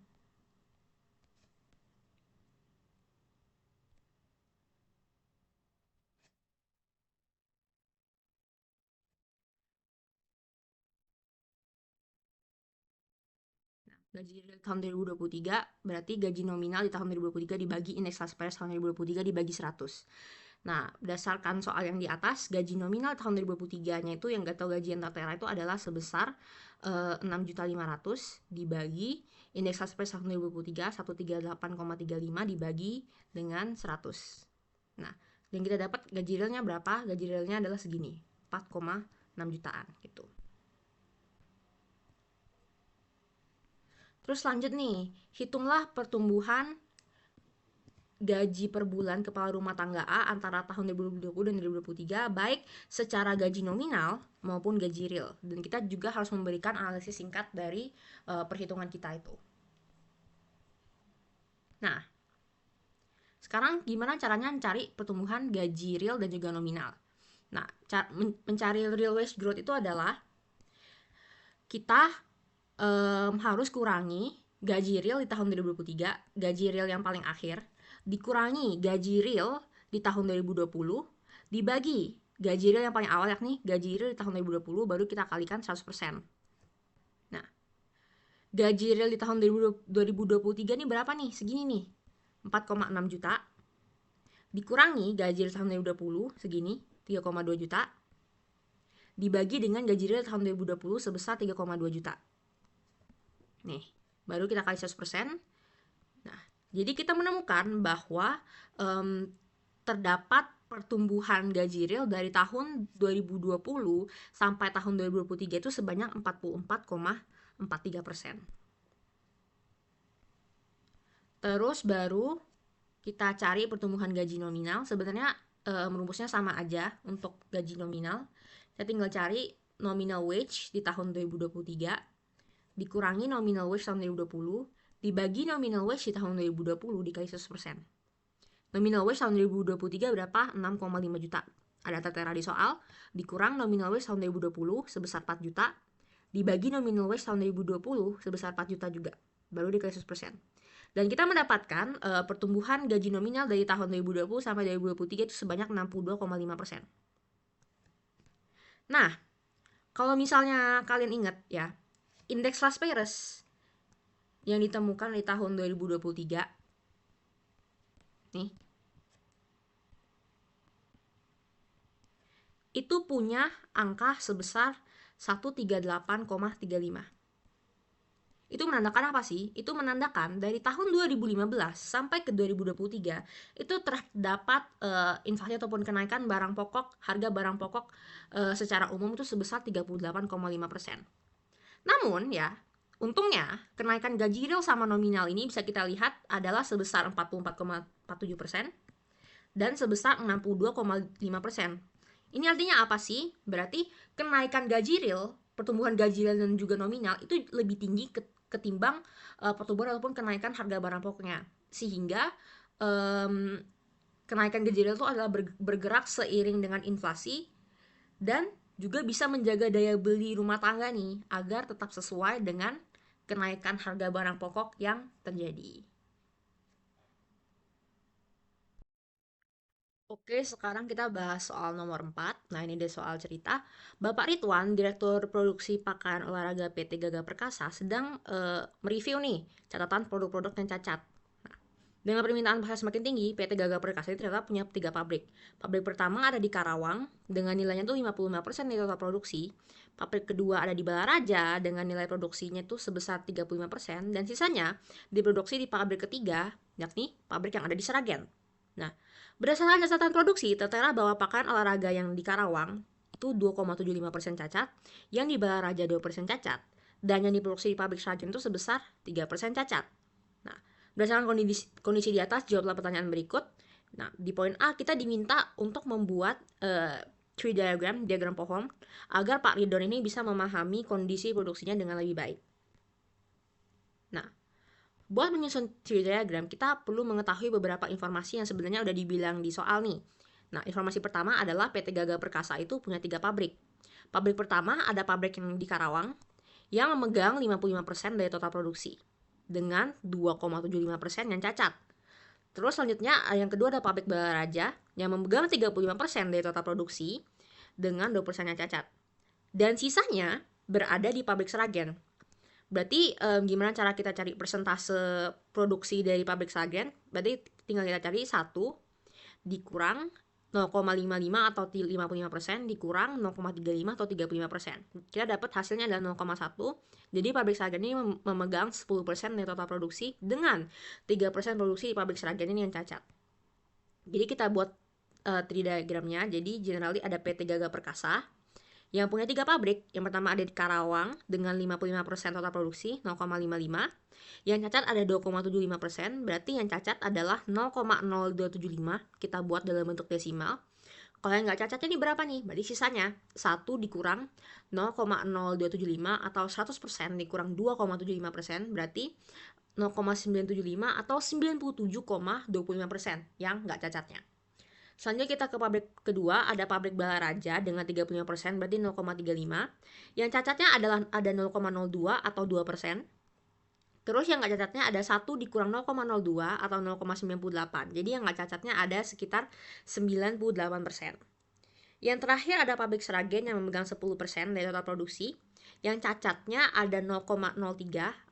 Gaji real tahun 2023 berarti gaji nominal di tahun 2023 dibagi indeks Las Peres tahun 2023 dibagi 100. Nah, berdasarkan soal yang di atas, gaji nominal tahun 2023-nya itu yang gak tahu gaji yang tertera itu adalah sebesar 6.500.000 dibagi indeks Las Vegas tahun 2023 138,35 dibagi dengan 100. Nah, yang kita dapat gaji realnya berapa? Gaji realnya adalah segini, 4,6 jutaan gitu. Terus lanjut nih, hitunglah pertumbuhan gaji per bulan kepala rumah tangga A antara tahun 2020 dan 2023 baik secara gaji nominal maupun gaji real. Dan kita juga harus memberikan analisis singkat dari perhitungan kita itu. Nah, sekarang gimana caranya mencari pertumbuhan gaji real dan juga nominal? Nah, mencari real wage growth itu adalah kita harus kurangi gaji real di tahun 2023, gaji real yang paling akhir, dikurangi gaji real di tahun 2020, dibagi gaji real yang paling awal yakni gaji real di tahun 2020 baru kita kalikan 100%. Nah, gaji real di tahun 2023 ini berapa nih? Segini nih, 4,6 juta. Dikurangi gaji real tahun 2020 segini, 3,2 juta. Dibagi dengan gaji real tahun 2020 sebesar 3,2 juta. Nih, baru kita kali 100%. Nah, jadi kita menemukan bahwa terdapat pertumbuhan gaji real dari tahun 2020 sampai tahun 2023 itu sebanyak 44,43%. Terus baru kita cari pertumbuhan gaji nominal. Sebenarnya rumusnya sama aja untuk gaji nominal. Kita tinggal cari nominal wage di tahun 2023 dikurangi nominal wage tahun 2020 dibagi nominal wage di tahun 2020 dikali 100%. Nominal wage tahun 2023 berapa? 6,5 juta. Ada tertera di soal, dikurang nominal wage tahun 2020 sebesar 4 juta, dibagi nominal wage tahun 2020 sebesar 4 juta juga, baru dikali 100%. Dan kita mendapatkan pertumbuhan gaji nominal dari tahun 2020 sampai 2023 itu sebanyak 62,5%. Nah, kalau misalnya kalian ingat ya, indeks Las Vegas yang ditemukan di tahun 2023 nih itu punya angka sebesar 138,35. Itu menandakan apa sih? Itu menandakan dari tahun 2015 sampai ke 2023 itu terdapat inflasi ataupun kenaikan barang pokok, harga barang pokok secara umum itu sebesar 38,5%. Namun ya, untungnya kenaikan gaji real sama nominal ini bisa kita lihat adalah sebesar 44,47% dan sebesar 62,5%. Ini artinya apa sih? Berarti kenaikan gaji real, pertumbuhan gaji real dan juga nominal itu lebih tinggi ketimbang pertumbuhan ataupun kenaikan harga barang pokoknya. Sehingga kenaikan gaji real itu adalah bergerak seiring dengan inflasi dan juga bisa menjaga daya beli rumah tangga nih agar tetap sesuai dengan kenaikan harga barang pokok yang terjadi. Oke, sekarang kita bahas soal nomor 4. Nah, ini dia soal cerita. Bapak Ridwan, Direktur Produksi Pakaian Olahraga PT Gagah Perkasa, sedang mereview nih catatan produk-produk yang cacat. Nah, dengan permintaan pasar semakin tinggi, PT Gagah Perkasa ini ternyata punya 3 pabrik. Pabrik pertama ada di Karawang, dengan nilainya tuh 55% dari total produksi. Pabrik kedua ada di Balaraja, dengan nilai produksinya tuh sebesar 35%. Dan sisanya diproduksi di pabrik ketiga, yakni pabrik yang ada di Sragen. Nah, berdasarkan catatan produksi, tertera bahwa pakaian olahraga yang di Karawang itu 2,75% cacat, yang di Balaraja 2% cacat, dan yang diproduksi di pabrik Sragen itu sebesar 3% cacat. Nah, berdasarkan kondisi di atas, jawablah pertanyaan berikut. Nah, di poin A kita diminta untuk membuat tree diagram pohon, agar Pak Ridwan ini bisa memahami kondisi produksinya dengan lebih baik. Nah, buat menyusun tree diagram, kita perlu mengetahui beberapa informasi yang sebenarnya udah dibilang di soal nih. Nah, informasi pertama adalah PT Gagah Perkasa itu punya 3 pabrik. Pabrik pertama ada pabrik yang di Karawang, yang memegang 55% dari total produksi, dengan 2,75% yang cacat. Terus selanjutnya yang kedua ada pabrik Balaraja, yang memegang 35% dari total produksi, dengan 2% yang cacat. Dan sisanya berada di pabrik Sragen. Berarti gimana cara kita cari persentase produksi dari pabrik Sragen? Berarti tinggal kita cari 1 dikurang 0,55 atau 55% dikurang 0,35 atau 35%. Kita dapat hasilnya adalah 0,1. Jadi pabrik seragen ini memegang 10% dari total produksi dengan 3% produksi di pabrik seragen ini yang cacat. Jadi kita buat tree diagramnya. Jadi generally ada PT Gaga Perkasa yang punya 3 pabrik. Yang pertama ada di Karawang dengan 55% total produksi 0,55. Yang cacat ada 2,75%, berarti yang cacat adalah 0,0275. Kita buat dalam bentuk desimal. Kalau yang nggak cacatnya ini berapa nih? Berarti sisanya 1 dikurang 0,0275 atau 100% dikurang 2,75%, berarti 0,975 atau 97,25% yang nggak cacatnya. Selanjutnya kita ke pabrik kedua, ada pabrik Balaraja dengan 35%, berarti 0,35. Yang cacatnya adalah ada 0,02 atau 2%. Terus yang nggak cacatnya ada 1 dikurang 0,02 atau 0,98. Jadi yang nggak cacatnya ada sekitar 98%. Yang terakhir ada pabrik Seragen yang memegang 10% dari total produksi. Yang cacatnya ada 0,03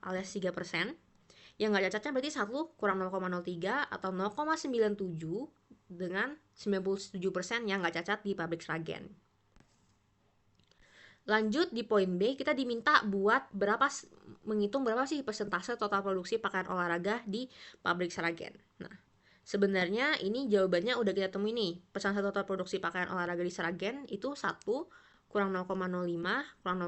alias 3%. Yang nggak cacatnya berarti 1 kurang 0,03 atau 0,97 dengan 97% yang nggak cacat di pabrik Seragen. Lanjut di poin B, kita diminta buat menghitung berapa sih persentase total produksi pakaian olahraga di pabrik Seragen. Nah, sebenarnya ini jawabannya udah kita temui nih. Persentase total produksi pakaian olahraga di Seragen itu 1 kurang 0,05 kurang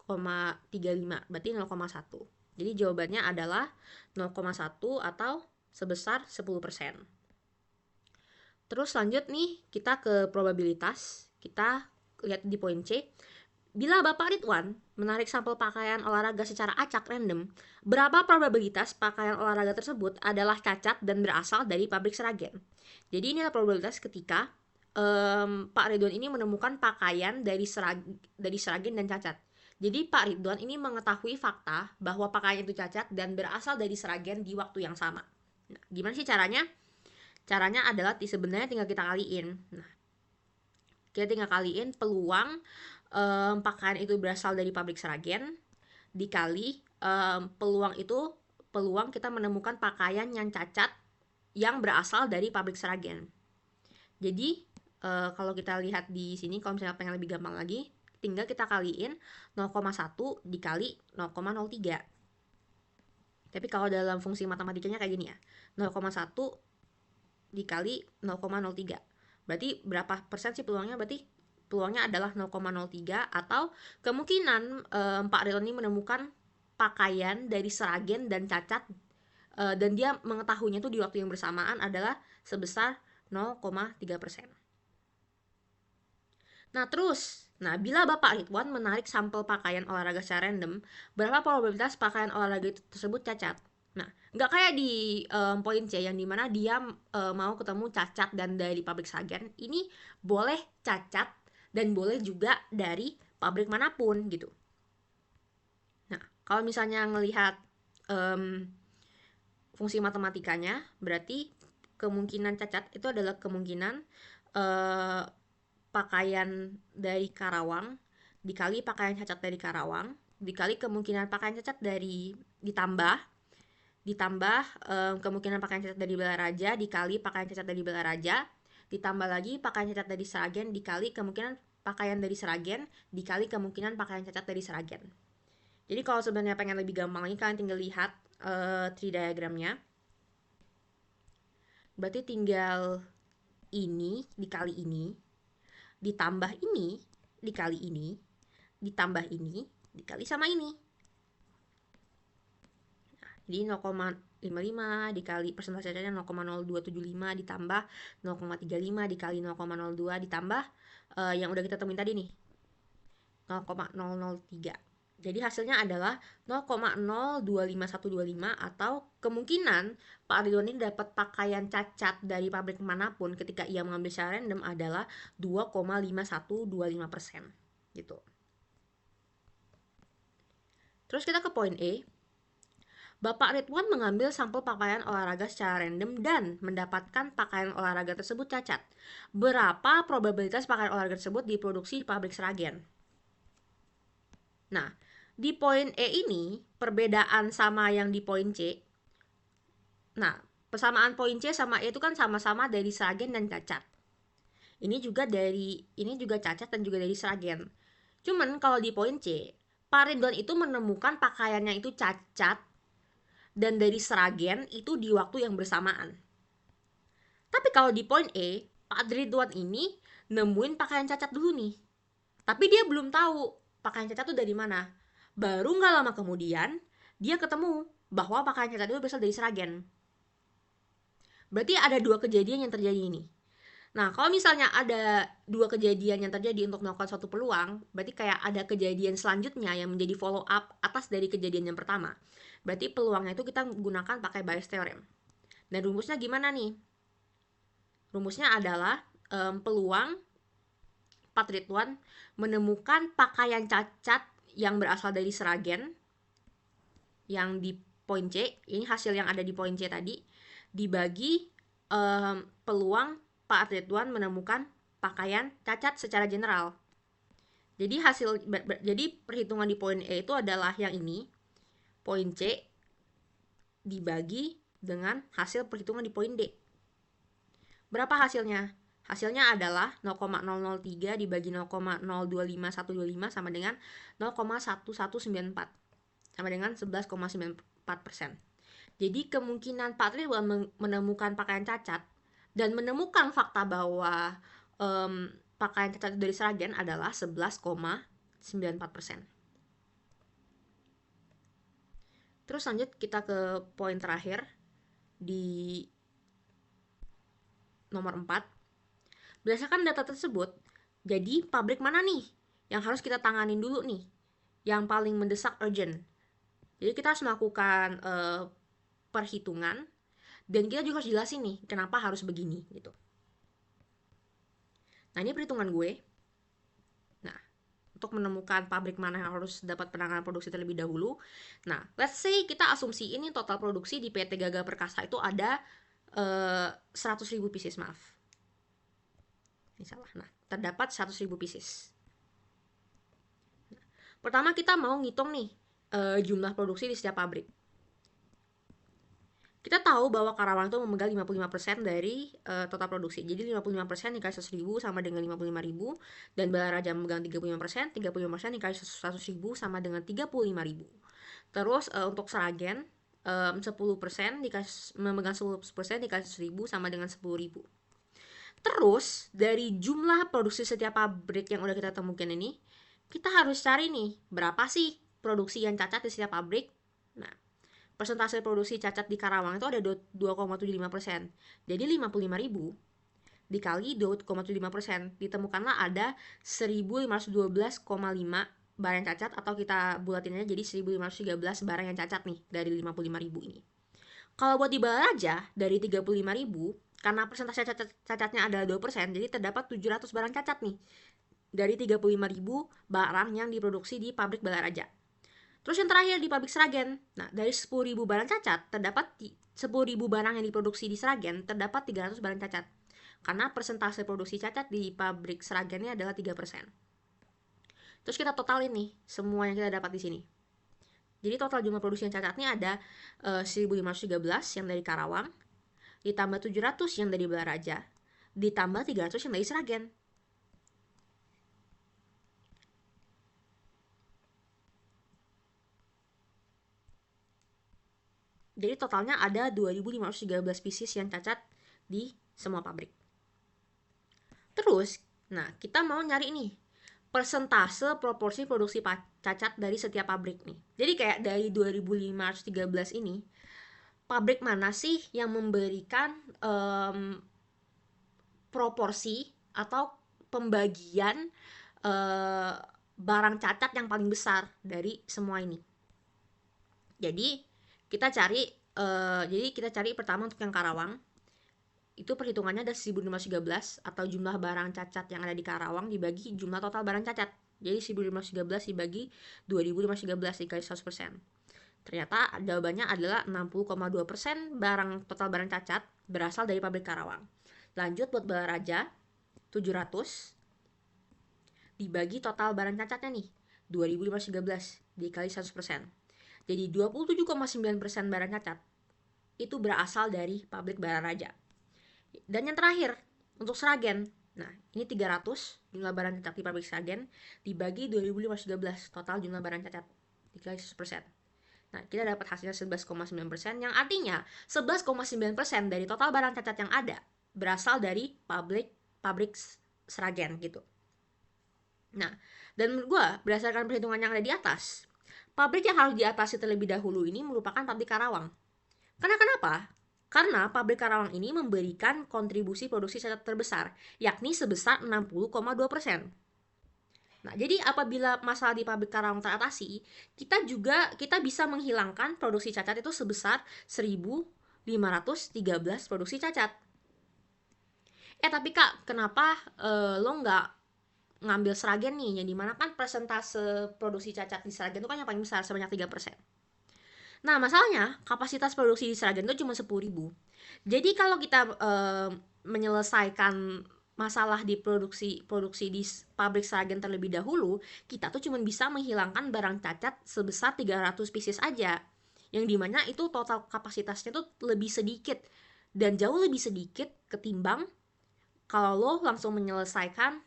0,35, berarti 0,1. Jadi jawabannya adalah 0,1 atau sebesar 10%. Terus lanjut nih, kita ke probabilitas. Kita lihat di poin C. Bila Bapak Ridwan menarik sampel pakaian olahraga secara acak random, berapa probabilitas pakaian olahraga tersebut adalah cacat dan berasal dari pabrik Seragen? Jadi ini adalah probabilitas ketika Pak Ridwan ini menemukan pakaian dari Seragen dan cacat. Jadi Pak Ridwan ini mengetahui fakta bahwa pakaian itu cacat dan berasal dari Seragen di waktu yang sama. Nah, gimana sih caranya? Caranya adalah sebenarnya tinggal kita kaliin. Nah, kita tinggal kaliin peluang pakaian itu berasal dari pabrik Seragen dikali peluang kita menemukan pakaian yang cacat yang berasal dari pabrik Seragen. Jadi kalau kita lihat di sini, kalau misalnya pengen lebih gampang lagi, tinggal kita kaliin 0,1 dikali 0,03. Tapi kalau dalam fungsi matematikanya kayak gini ya, 0,1 dikali 0,03. Berarti berapa persen sih peluangnya? Berarti peluangnya adalah 0,03 atau kemungkinan Pak Ridwan ini menemukan pakaian dari Seragen dan cacat dan dia mengetahuinya itu di waktu yang bersamaan adalah sebesar 0,3%. Nah, bila Bapak Ridwan menarik sampel pakaian olahraga secara random, berapa probabilitas pakaian olahraga itu tersebut cacat? Nah, nggak kayak di poin C yang dimana dia mau ketemu cacat dan dari pabrik Seragen. Ini boleh cacat dan boleh juga dari pabrik manapun gitu. Nah, kalau misalnya ngelihat fungsi matematikanya, berarti kemungkinan cacat itu adalah kemungkinan pakaian dari Karawang dikali pakaian cacat dari Karawang dikali kemungkinan pakaian cacat dari ditambah kemungkinan pakaian cacat dari Balaraja dikali pakaian cacat dari Balaraja ditambah lagi pakaian cacat dari Seragen dikali kemungkinan pakaian dari Seragen dikali kemungkinan pakaian cacat dari Seragen. Jadi kalau sebenarnya pengen lebih gampang lagi, kalian tinggal lihat tree diagramnya. Berarti tinggal ini dikali ini ditambah ini dikali ini ditambah ini dikali sama ini. Nah, jadi 0,55 dikali persentase cacatnya 0,0275 ditambah 0,35 dikali 0,02 ditambah yang udah kita temuin tadi nih 0,003. Jadi hasilnya adalah 0,025125 atau kemungkinan Pak Ridwan ini dapat pakaian cacat dari pabrik manapun ketika ia mengambil secara random adalah 2,5125% gitu. Terus kita ke poin E. Bapak Ridwan mengambil sampel pakaian olahraga secara random dan mendapatkan pakaian olahraga tersebut cacat. Berapa probabilitas pakaian olahraga tersebut diproduksi di pabrik Seragen? Nah, di poin E ini perbedaan sama yang di poin C. Nah, persamaan poin C sama E itu kan sama-sama dari Seragen dan cacat. Ini juga cacat dan juga dari Sragen. Cuman kalau di poin C, Pak Ridwan itu menemukan pakaiannya itu cacat dan dari Sragen itu di waktu yang bersamaan. Tapi kalau di poin E, Pak Ridwan ini nemuin pakaian cacat dulu nih. Tapi dia belum tahu pakaian cacat itu dari mana. Baru nggak lama kemudian, dia ketemu bahwa pakaian cacat itu berasal dari Sragen. Berarti ada dua kejadian yang terjadi ini. Nah, kalau misalnya ada dua kejadian yang terjadi untuk melakukan suatu peluang, berarti kayak ada kejadian selanjutnya yang menjadi follow up atas dari kejadian yang pertama. Berarti peluangnya itu kita gunakan pakai Bayes theorem. Dan rumusnya gimana nih? Rumusnya adalah peluang Pak Ridwan menemukan pakaian cacat yang berasal dari Sragen yang di poin C, ini hasil yang ada di poin C tadi, dibagi peluang Pak Ridwan menemukan pakaian cacat secara general. Jadi perhitungan di poin E itu adalah yang ini, poin C dibagi dengan hasil perhitungan di poin D. Berapa hasilnya? Hasilnya adalah 0,003 dibagi 0,025125 sama dengan 0,1194. Sama dengan 11,94%. Jadi kemungkinan Pak Ridwan menemukan pakaian cacat dan menemukan fakta bahwa pakaian cacat dari Sragen adalah 11,94%. Terus lanjut kita ke poin terakhir di nomor 4. Berdasarkan data tersebut, jadi pabrik mana nih yang harus kita tanganin dulu nih? Yang paling mendesak urgent. Jadi kita harus melakukan perhitungan dan kita juga harus jelasin nih kenapa harus begini gitu. Nah, ini perhitungan gue. Nah, untuk menemukan pabrik mana yang harus dapat penanganan produksi terlebih dahulu. Nah, let's say kita asumsi ini total produksi di PT Gaga Perkasa itu ada 100.000 pieces, maaf. Ini salah. Nah, terdapat 100.000 pieces. Nah, pertama kita mau ngitung nih jumlah produksi di setiap pabrik. Kita tahu bahwa Karawang itu memegang 55% dari total produksi. Jadi 55% dikali 100.000 sama dengan 55.000. Dan Balaraja memegang 35%, 35% dikali 100.000 sama dengan 35.000. Terus untuk Sragen 10% memegang 10% dikali 100.000 sama dengan 10.000. Terus dari jumlah produksi setiap pabrik yang udah kita temukan ini, kita harus cari nih berapa sih produksi yang cacat di setiap pabrik. Nah, persentase produksi cacat di Karawang itu ada 2,75%. Jadi 55.000 dikali 2,75%, ditemukanlah ada 1.512,5 barang cacat, atau kita bulatinnya jadi 1.513 barang yang cacat nih dari 55.000 ini. Kalau buat di Balaraja dari 35.000, karena persentase cacatnya adalah 2%, jadi terdapat 700 barang cacat nih dari 35.000 barang yang diproduksi di pabrik Balaraja. Terus yang terakhir di pabrik Sragen. Nah, dari 10.000 barang cacat, terdapat 10.000 barang yang diproduksi di Sragen, terdapat 300 barang cacat. Karena persentase produksi cacat di pabrik Sragen ini adalah 3%. Terus kita totalin nih semua yang kita dapat di sini. Jadi total jumlah produksi yang cacatnya ada 1.513 yang dari Karawang, ditambah 700 yang dari Balaraja, ditambah 300 yang dari Sragen. Jadi totalnya ada 2.513 pieces yang cacat di semua pabrik. Terus, nah kita mau nyari nih persentase proporsi produksi cacat dari setiap pabrik nih. Jadi kayak dari 2.513 ini, pabrik mana sih yang memberikan proporsi atau pembagian barang cacat yang paling besar dari semua ini. Jadi kita cari pertama untuk yang Karawang. Itu perhitungannya ada 1.513 atau jumlah barang cacat yang ada di Karawang dibagi jumlah total barang cacat. Jadi 1.513 dibagi 2.513 dikali 100%. Ternyata jawabannya adalah 60,2% total barang cacat berasal dari pabrik Karawang. Lanjut buat Balaraja, 700 dibagi total barang cacatnya nih, 2.513 dikali 100%. Jadi 27,9% barang cacat itu berasal dari pabrik Balaraja. Dan yang terakhir, untuk Sragen, Nah, ini 300 jumlah barang cacat di pabrik Sragen dibagi 2.513 total jumlah barang cacat dikali 100%. Nah, kita dapat hasilnya 11,9%, yang artinya 11,9% dari total barang cacat yang ada berasal dari pabrik Sragen gitu. Nah, dan menurut gue, berdasarkan perhitungan yang ada di atas, pabrik yang harus diatasi terlebih dahulu ini merupakan pabrik Karawang. Karena kenapa? Karena pabrik Karawang ini memberikan kontribusi produksi cacat terbesar, yakni sebesar 60,2%. Nah, jadi apabila masalah di pabrik Karawang teratasi, kita bisa menghilangkan produksi cacat itu sebesar 1.513 produksi cacat. Tapi Kak, kenapa lo nggak ngambil Sragen nih, yang dimana kan persentase produksi cacat di Sragen itu kan yang paling besar, sebanyak 3%. Nah, masalahnya kapasitas produksi di Sragen itu cuma 10.000. Jadi kalau kita menyelesaikan masalah di produksi di pabrik Sragen terlebih dahulu, kita tuh cuma bisa menghilangkan barang cacat sebesar 300 pieces aja. Yang dimana itu total kapasitasnya tuh lebih sedikit, dan jauh lebih sedikit ketimbang kalau lo langsung menyelesaikan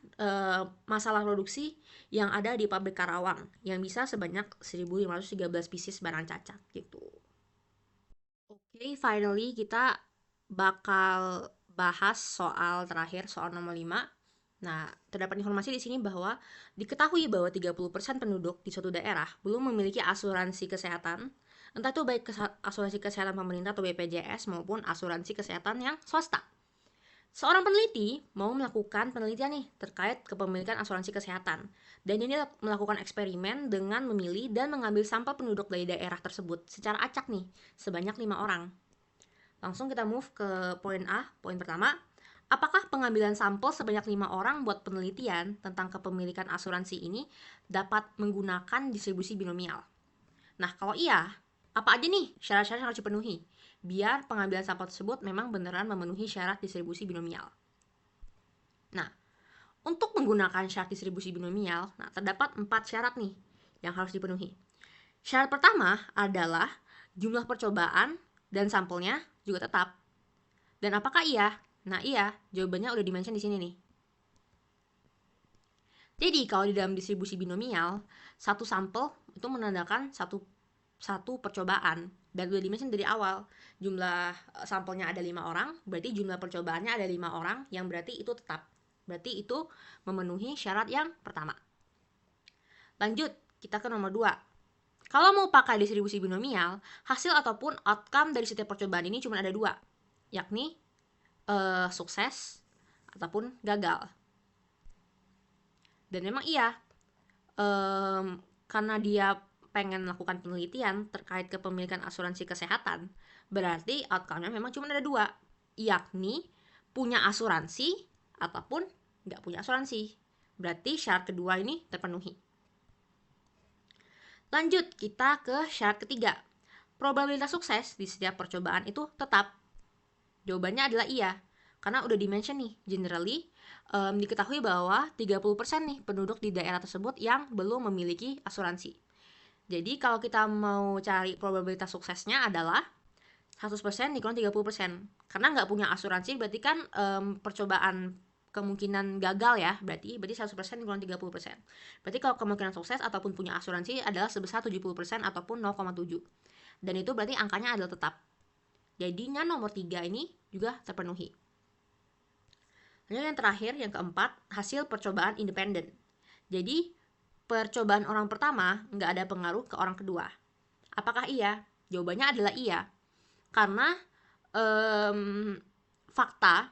masalah produksi yang ada di pabrik Karawang yang bisa sebanyak 1.513 pieces barang cacat gitu. Oke, finally kita bakal bahas soal terakhir, soal nomor 5. Nah, terdapat informasi di sini bahwa diketahui bahwa 30% penduduk di suatu daerah belum memiliki asuransi kesehatan, entah itu baik asuransi kesehatan pemerintah atau BPJS maupun asuransi kesehatan yang swasta. Seorang peneliti mau melakukan penelitian nih terkait kepemilikan asuransi kesehatan. Dan ini melakukan eksperimen dengan memilih dan mengambil sampel penduduk dari daerah tersebut secara acak nih, sebanyak 5 orang. Langsung kita move ke poin A, poin pertama. Apakah pengambilan sampel sebanyak 5 orang buat penelitian tentang kepemilikan asuransi ini dapat menggunakan distribusi binomial? Nah, kalau iya, apa aja nih syarat-syarat yang harus dipenuhi biar pengambilan sampel tersebut memang beneran memenuhi syarat distribusi binomial? Nah, untuk menggunakan syarat distribusi binomial, terdapat 4 syarat nih yang harus dipenuhi. Syarat pertama adalah jumlah percobaan dan sampelnya juga tetap. Dan apakah iya? Nah, iya, jawabannya udah di-mention di sini nih. Jadi, kalau di dalam distribusi binomial, satu sampel itu menandakan satu percobaan. Dan udah di-mention dari awal, jumlah sampelnya ada 5 orang, berarti jumlah percobaannya ada 5 orang, yang berarti itu tetap. Berarti itu memenuhi syarat yang pertama. Lanjut, kita ke nomor 2. Kalau mau pakai distribusi binomial, hasil ataupun outcome dari setiap percobaan ini cuma ada 2, yakni sukses ataupun gagal. Dan memang iya, karena dia pengen melakukan penelitian terkait kepemilikan asuransi kesehatan, berarti outcome-nya memang cuma ada 2, yakni punya asuransi ataupun nggak punya asuransi. Berarti syarat kedua ini terpenuhi. Lanjut, kita ke syarat ketiga. Probabilitas sukses di setiap percobaan itu tetap. Jawabannya adalah iya. Karena udah di-mention nih, generally diketahui bahwa 30% nih penduduk di daerah tersebut yang belum memiliki asuransi. Jadi kalau kita mau cari probabilitas suksesnya adalah 100% dikurang 30%. Karena nggak punya asuransi berarti kan percobaan kemungkinan gagal ya, berarti 100% dikurang 30%. Berarti kalau kemungkinan sukses ataupun punya asuransi adalah sebesar 70% ataupun 0,7. Dan itu berarti angkanya adalah tetap. Jadinya nomor 3 ini juga terpenuhi. Lalu yang terakhir, yang keempat, hasil percobaan independen. Jadi, percobaan orang pertama nggak ada pengaruh ke orang kedua. Apakah iya? Jawabannya adalah iya. Karena fakta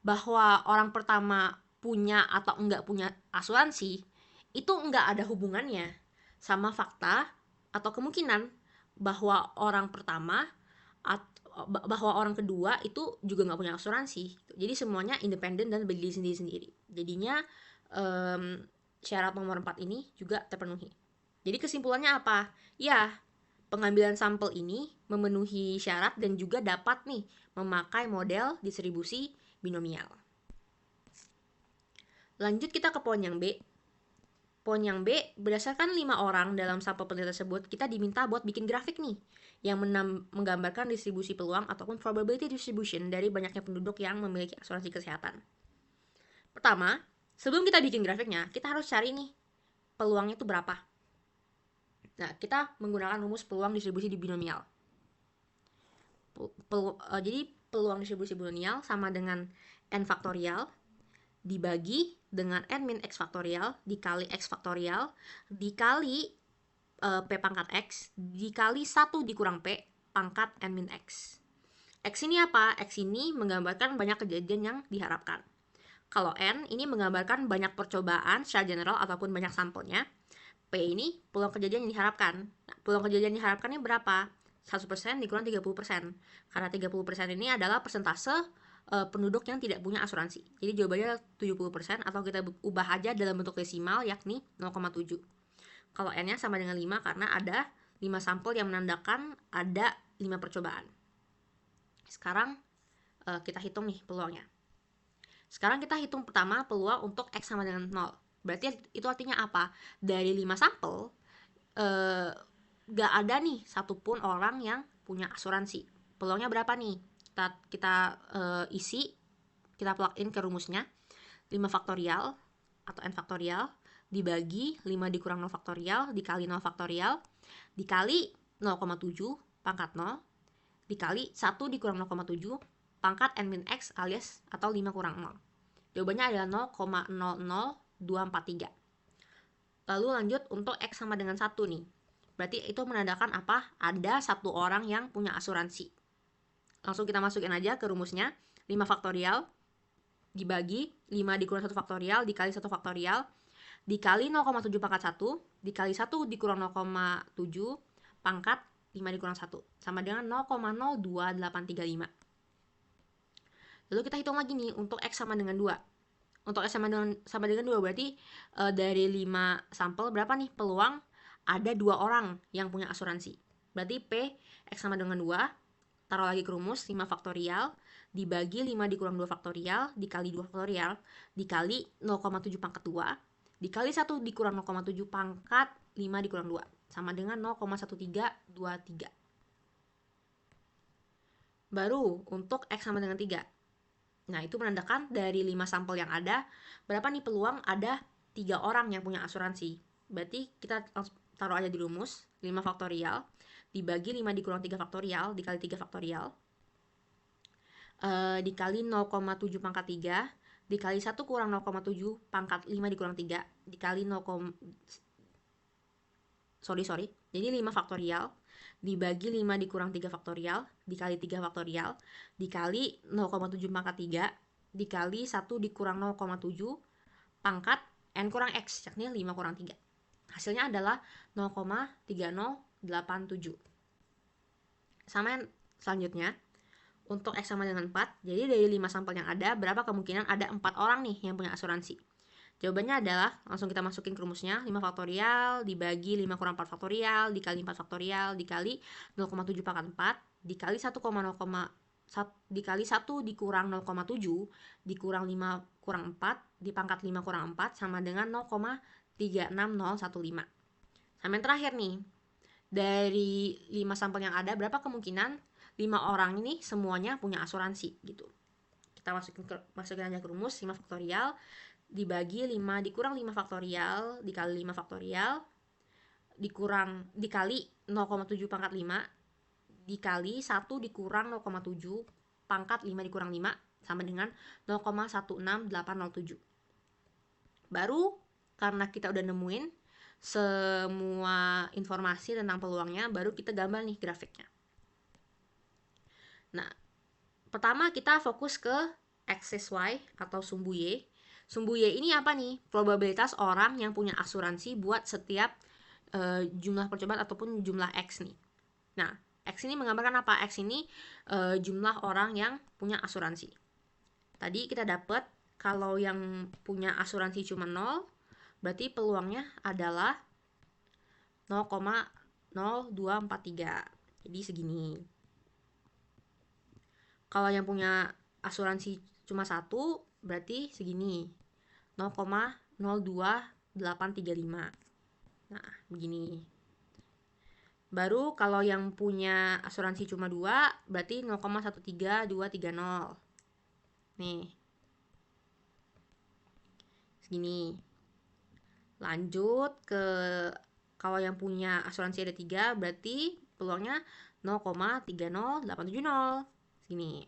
bahwa orang pertama punya atau enggak punya asuransi itu enggak ada hubungannya sama fakta atau kemungkinan bahwa orang pertama bahwa orang kedua itu juga nggak punya asuransi. Jadi semuanya independen dan berdiri sendiri-sendiri. Jadinya syarat nomor 4 ini juga terpenuhi. Jadi kesimpulannya apa? Ya, pengambilan sampel ini memenuhi syarat dan juga dapat nih memakai model distribusi binomial. Lanjut kita ke poin yang B. Poin yang B, berdasarkan 5 orang dalam sampel penelitian tersebut, kita diminta buat bikin grafik nih yang menggambarkan distribusi peluang ataupun probability distribution dari banyaknya penduduk yang memiliki asuransi kesehatan. Pertama, sebelum kita bikin grafiknya, kita harus cari nih peluangnya itu berapa. Nah, kita menggunakan rumus peluang distribusi di binomial. Jadi peluang distribusi binomial sama dengan n faktorial dibagi dengan n min x faktorial dikali x faktorial dikali p pangkat x dikali 1 dikurang p pangkat n min x. X ini apa? X ini menggambarkan banyak kejadian yang diharapkan. Kalau N ini menggambarkan banyak percobaan secara general ataupun banyak sampelnya. P ini peluang kejadian yang diharapkan. Nah, peluang kejadian yang diharapkannya berapa? 100% dikurang 30%. Karena 30% ini adalah persentase penduduk yang tidak punya asuransi. Jadi jawabannya 70% atau kita ubah aja dalam bentuk desimal yakni 0,7. Kalau N-nya sama dengan 5 karena ada 5 sampel yang menandakan ada 5 percobaan. Sekarang kita hitung nih peluangnya. Sekarang kita hitung pertama peluang untuk X sama dengan 0. Berarti itu artinya apa? Dari 5 sampel, gak ada nih satupun orang yang punya asuransi. Peluangnya berapa nih? Kita isi, kita plug in ke rumusnya. 5 faktorial atau n faktorial dibagi 5 dikurang 0 faktorial dikali 0 faktorial dikali 0,7 pangkat 0 dikali 1 dikurang 0,7 pangkat n min x alias atau 5 kurang 0. Jawabannya adalah 0,00243. Lalu lanjut untuk x sama dengan 1 nih. Berarti itu menandakan apa? Ada satu orang yang punya asuransi. Langsung kita masukin aja ke rumusnya. 5 faktorial dibagi 5 dikurang 1 faktorial dikali 1 faktorial dikali 0,7 pangkat 1 dikali 1 dikurang 0,7 pangkat 5 dikurang 1 sama dengan 0,02835. Lalu kita hitung lagi nih untuk X sama dengan 2. Untuk X sama dengan 2 berarti dari 5 sampel berapa nih peluang ada 2 orang yang punya asuransi. Berarti P X sama dengan 2, taruh lagi ke rumus 5 faktorial dibagi 5 dikurang 2 faktorial dikali 2 faktorial dikali 0,7 pangkat 2 dikali 1 dikurang 0,7 pangkat 5 dikurang 2 sama dengan 0,1323. Baru untuk X sama dengan 3. Nah, itu menandakan dari 5 sampel yang ada, berapa nih peluang ada 3 orang yang punya asuransi. Berarti kita taruh aja di rumus, 5 faktorial, dibagi 5 dikurang 3 faktorial, dikali 3 faktorial, dikali 0,7 pangkat 3, dikali 1 kurang 0,7 pangkat 5 dikurang 3, dikali 0, jadi 5 faktorial, dibagi 5 dikurang 3 faktorial, dikali 3 faktorial, dikali 0,7 pangkat 3, dikali 1 dikurang 0,7 pangkat n kurang x, yakni 5 kurang 3. Hasilnya adalah 0,3087. Sama yang selanjutnya, untuk x sama dengan 4, jadi dari 5 sampel yang ada, berapa kemungkinan ada 4 orang nih yang punya asuransi? Jawabannya adalah, langsung kita masukin ke rumusnya, 5 faktorial dibagi 5 kurang 4 faktorial, dikali 4 faktorial, dikali 0,7 pangkat 4, dikali 1, dikali 1 dikurang 0,7, dikurang 5 kurang 4, dipangkat 5 kurang 4, sama dengan 0,36015. Sama yang terakhir nih, dari 5 sampel yang ada, berapa kemungkinan 5 orang ini semuanya punya asuransi gitu. Kita masukin aja ke rumus, 5 faktorial dibagi 5 dikurang 5 faktorial dikali 5 faktorial dikali 0,7 pangkat 5 dikali 1 dikurang 0,7 pangkat 5 dikurang 5 sama dengan 0,16807. Baru karena kita udah nemuin semua informasi tentang peluangnya, baru kita gambar nih grafiknya. Nah, pertama kita fokus ke aksis Y atau sumbu Y. Sumbu Y ini apa nih? Probabilitas orang yang punya asuransi buat setiap jumlah percobaan ataupun jumlah X nih. Nah, X ini menggambarkan apa? X ini jumlah orang yang punya asuransi. Tadi kita dapat kalau yang punya asuransi cuma 0, berarti peluangnya adalah 0,0243. Jadi segini. Kalau yang punya asuransi cuma 1, berarti segini, 0,02835. Nah, begini. Baru kalau yang punya asuransi cuma 2, berarti 0,13230. Nih. segini. Lanjut ke kalau yang punya asuransi ada 3, berarti peluangnya 0,30870 segini.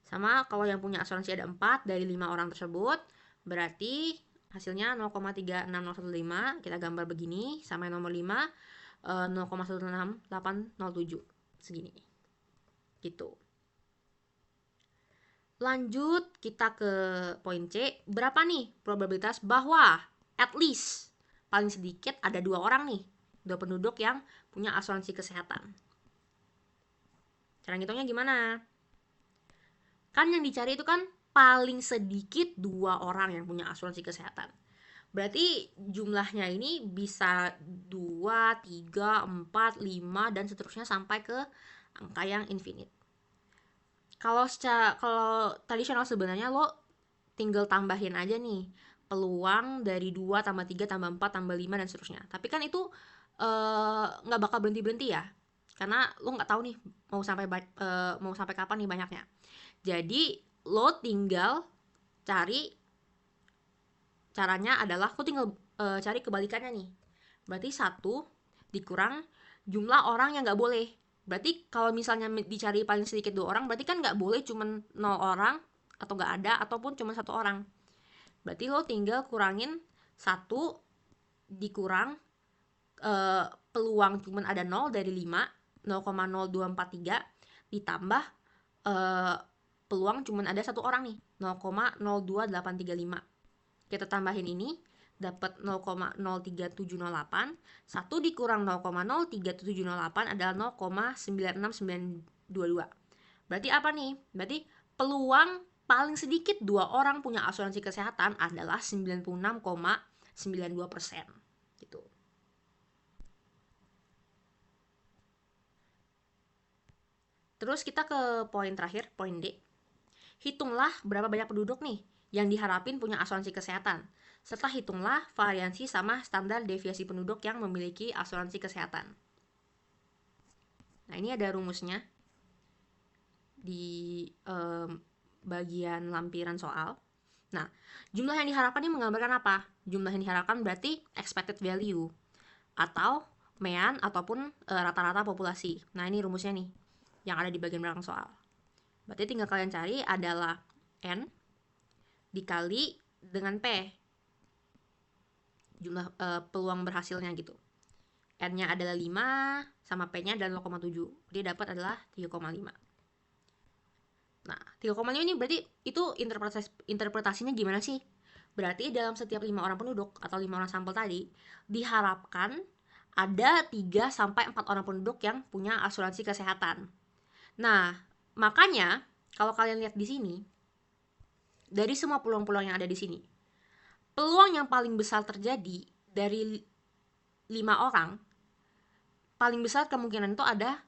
Sama kalau yang punya asuransi ada 4 dari 5 orang tersebut, berarti hasilnya 0,36015. Kita gambar begini, sama yang nomor 5 0,16807 segini. Gitu. Lanjut kita ke poin C. Berapa nih probabilitas bahwa at least paling sedikit ada 2 orang nih, 2 penduduk yang punya asuransi kesehatan. Cara ngitungnya gimana? Kan yang dicari itu kan paling sedikit 2 orang yang punya asuransi kesehatan. Berarti jumlahnya ini bisa 2, 3, 4, 5 dan seterusnya sampai ke angka yang infinite. Kalau tradisional sebenarnya lo tinggal tambahin aja nih peluang dari 2 tambah 3 tambah 4 tambah 5 dan seterusnya. Tapi kan itu nggak bakal berhenti ya. Karena lo nggak tahu nih mau sampai kapan nih banyaknya. Jadi lo tinggal caranya adalah lo tinggal cari kebalikannya nih. Berarti 1 dikurang jumlah orang yang nggak boleh. Berarti kalau misalnya dicari paling sedikit 2 orang, berarti kan nggak boleh cuman 0 orang atau nggak ada, ataupun cuma 1 orang. Berarti lo tinggal kurangin 1 dikurang peluang cuman ada 0 dari 5, 0,0243 ditambah peluang cuman ada 1 orang nih, 0,02835. Kita tambahin ini dapat 0,03708. 1 dikurang 0,03708 adalah 0,96922. Berarti apa nih? Berarti peluang paling sedikit 2 orang punya asuransi kesehatan adalah 96,92%. Gitu. Terus kita ke poin terakhir, poin D. Hitunglah berapa banyak penduduk nih yang diharapin punya asuransi kesehatan, serta hitunglah variansi sama standar deviasi penduduk yang memiliki asuransi kesehatan. Nah, ini ada rumusnya di bagian lampiran soal. Nah, jumlah yang diharapkan ini menggambarkan apa? Jumlah yang diharapkan berarti expected value atau mean ataupun rata-rata populasi. Nah, ini rumusnya nih yang ada di bagian belakang soal. Berarti tinggal kalian cari adalah N dikali dengan P, jumlah peluang berhasilnya gitu. N-nya adalah 5 sama P-nya adalah 0,7. Jadi dapat adalah 3,5. Nah, 3,5 ini berarti itu interpretasinya gimana sih? Berarti dalam setiap 5 orang penduduk atau 5 orang sampel tadi diharapkan ada 3 sampai 4 orang penduduk yang punya asuransi kesehatan. Nah, makanya kalau kalian lihat di sini, dari semua peluang-peluang yang ada di sini, peluang yang paling besar terjadi dari 5 orang, paling besar kemungkinan itu ada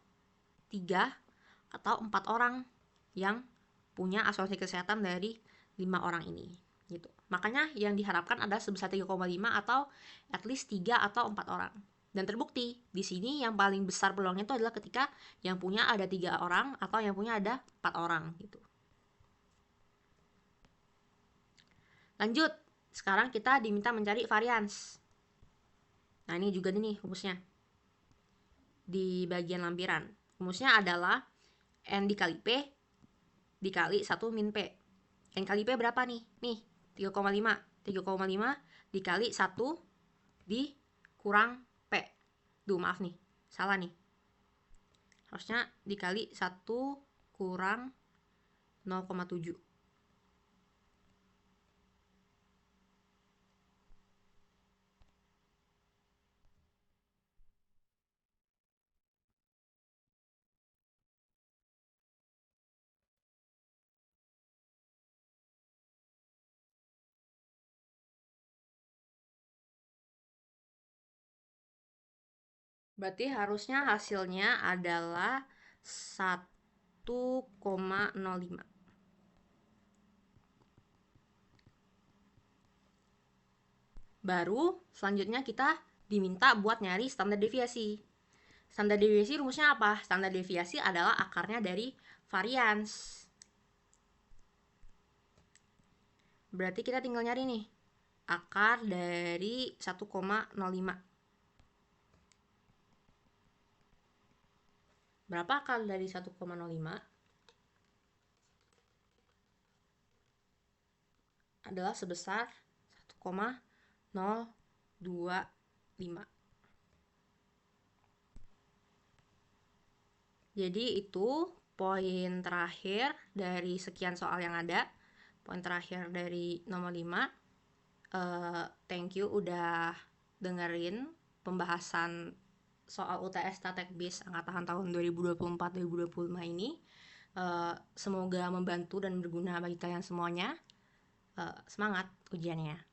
3 atau 4 orang yang punya asuransi kesehatan dari 5 orang ini gitu. Makanya yang diharapkan adalah sebesar 3,5 atau at least 3 atau 4 orang. Dan terbukti di sini yang paling besar peluangnya itu adalah ketika yang punya ada 3 orang atau yang punya ada 4 orang gitu. Lanjut, sekarang kita diminta mencari varians. Nah, ini juga nih rumusnya di bagian lampiran. Rumusnya adalah N dikali P dikali 1 min P. N kali P berapa nih? Nih, 3,5. 3,5 dikali 1 dikurang P. Duh, maaf nih. Salah nih. Harusnya dikali 1 kurang 0,7. Berarti harusnya hasilnya adalah 1,05. Baru selanjutnya kita diminta buat nyari standar deviasi. Standar deviasi rumusnya apa? Standar deviasi adalah akarnya dari varians. Berarti kita tinggal nyari nih akar dari 1,05. Berapa akar dari 1,05? Adalah sebesar 1,025. Jadi itu poin terakhir dari sekian soal yang ada. Poin terakhir dari nomor 5. Thank you udah dengerin pembahasan soal UTS Statek BIS angkatan tahun 2024-2025 ini. Semoga membantu dan berguna bagi kalian semuanya. Semangat ujiannya.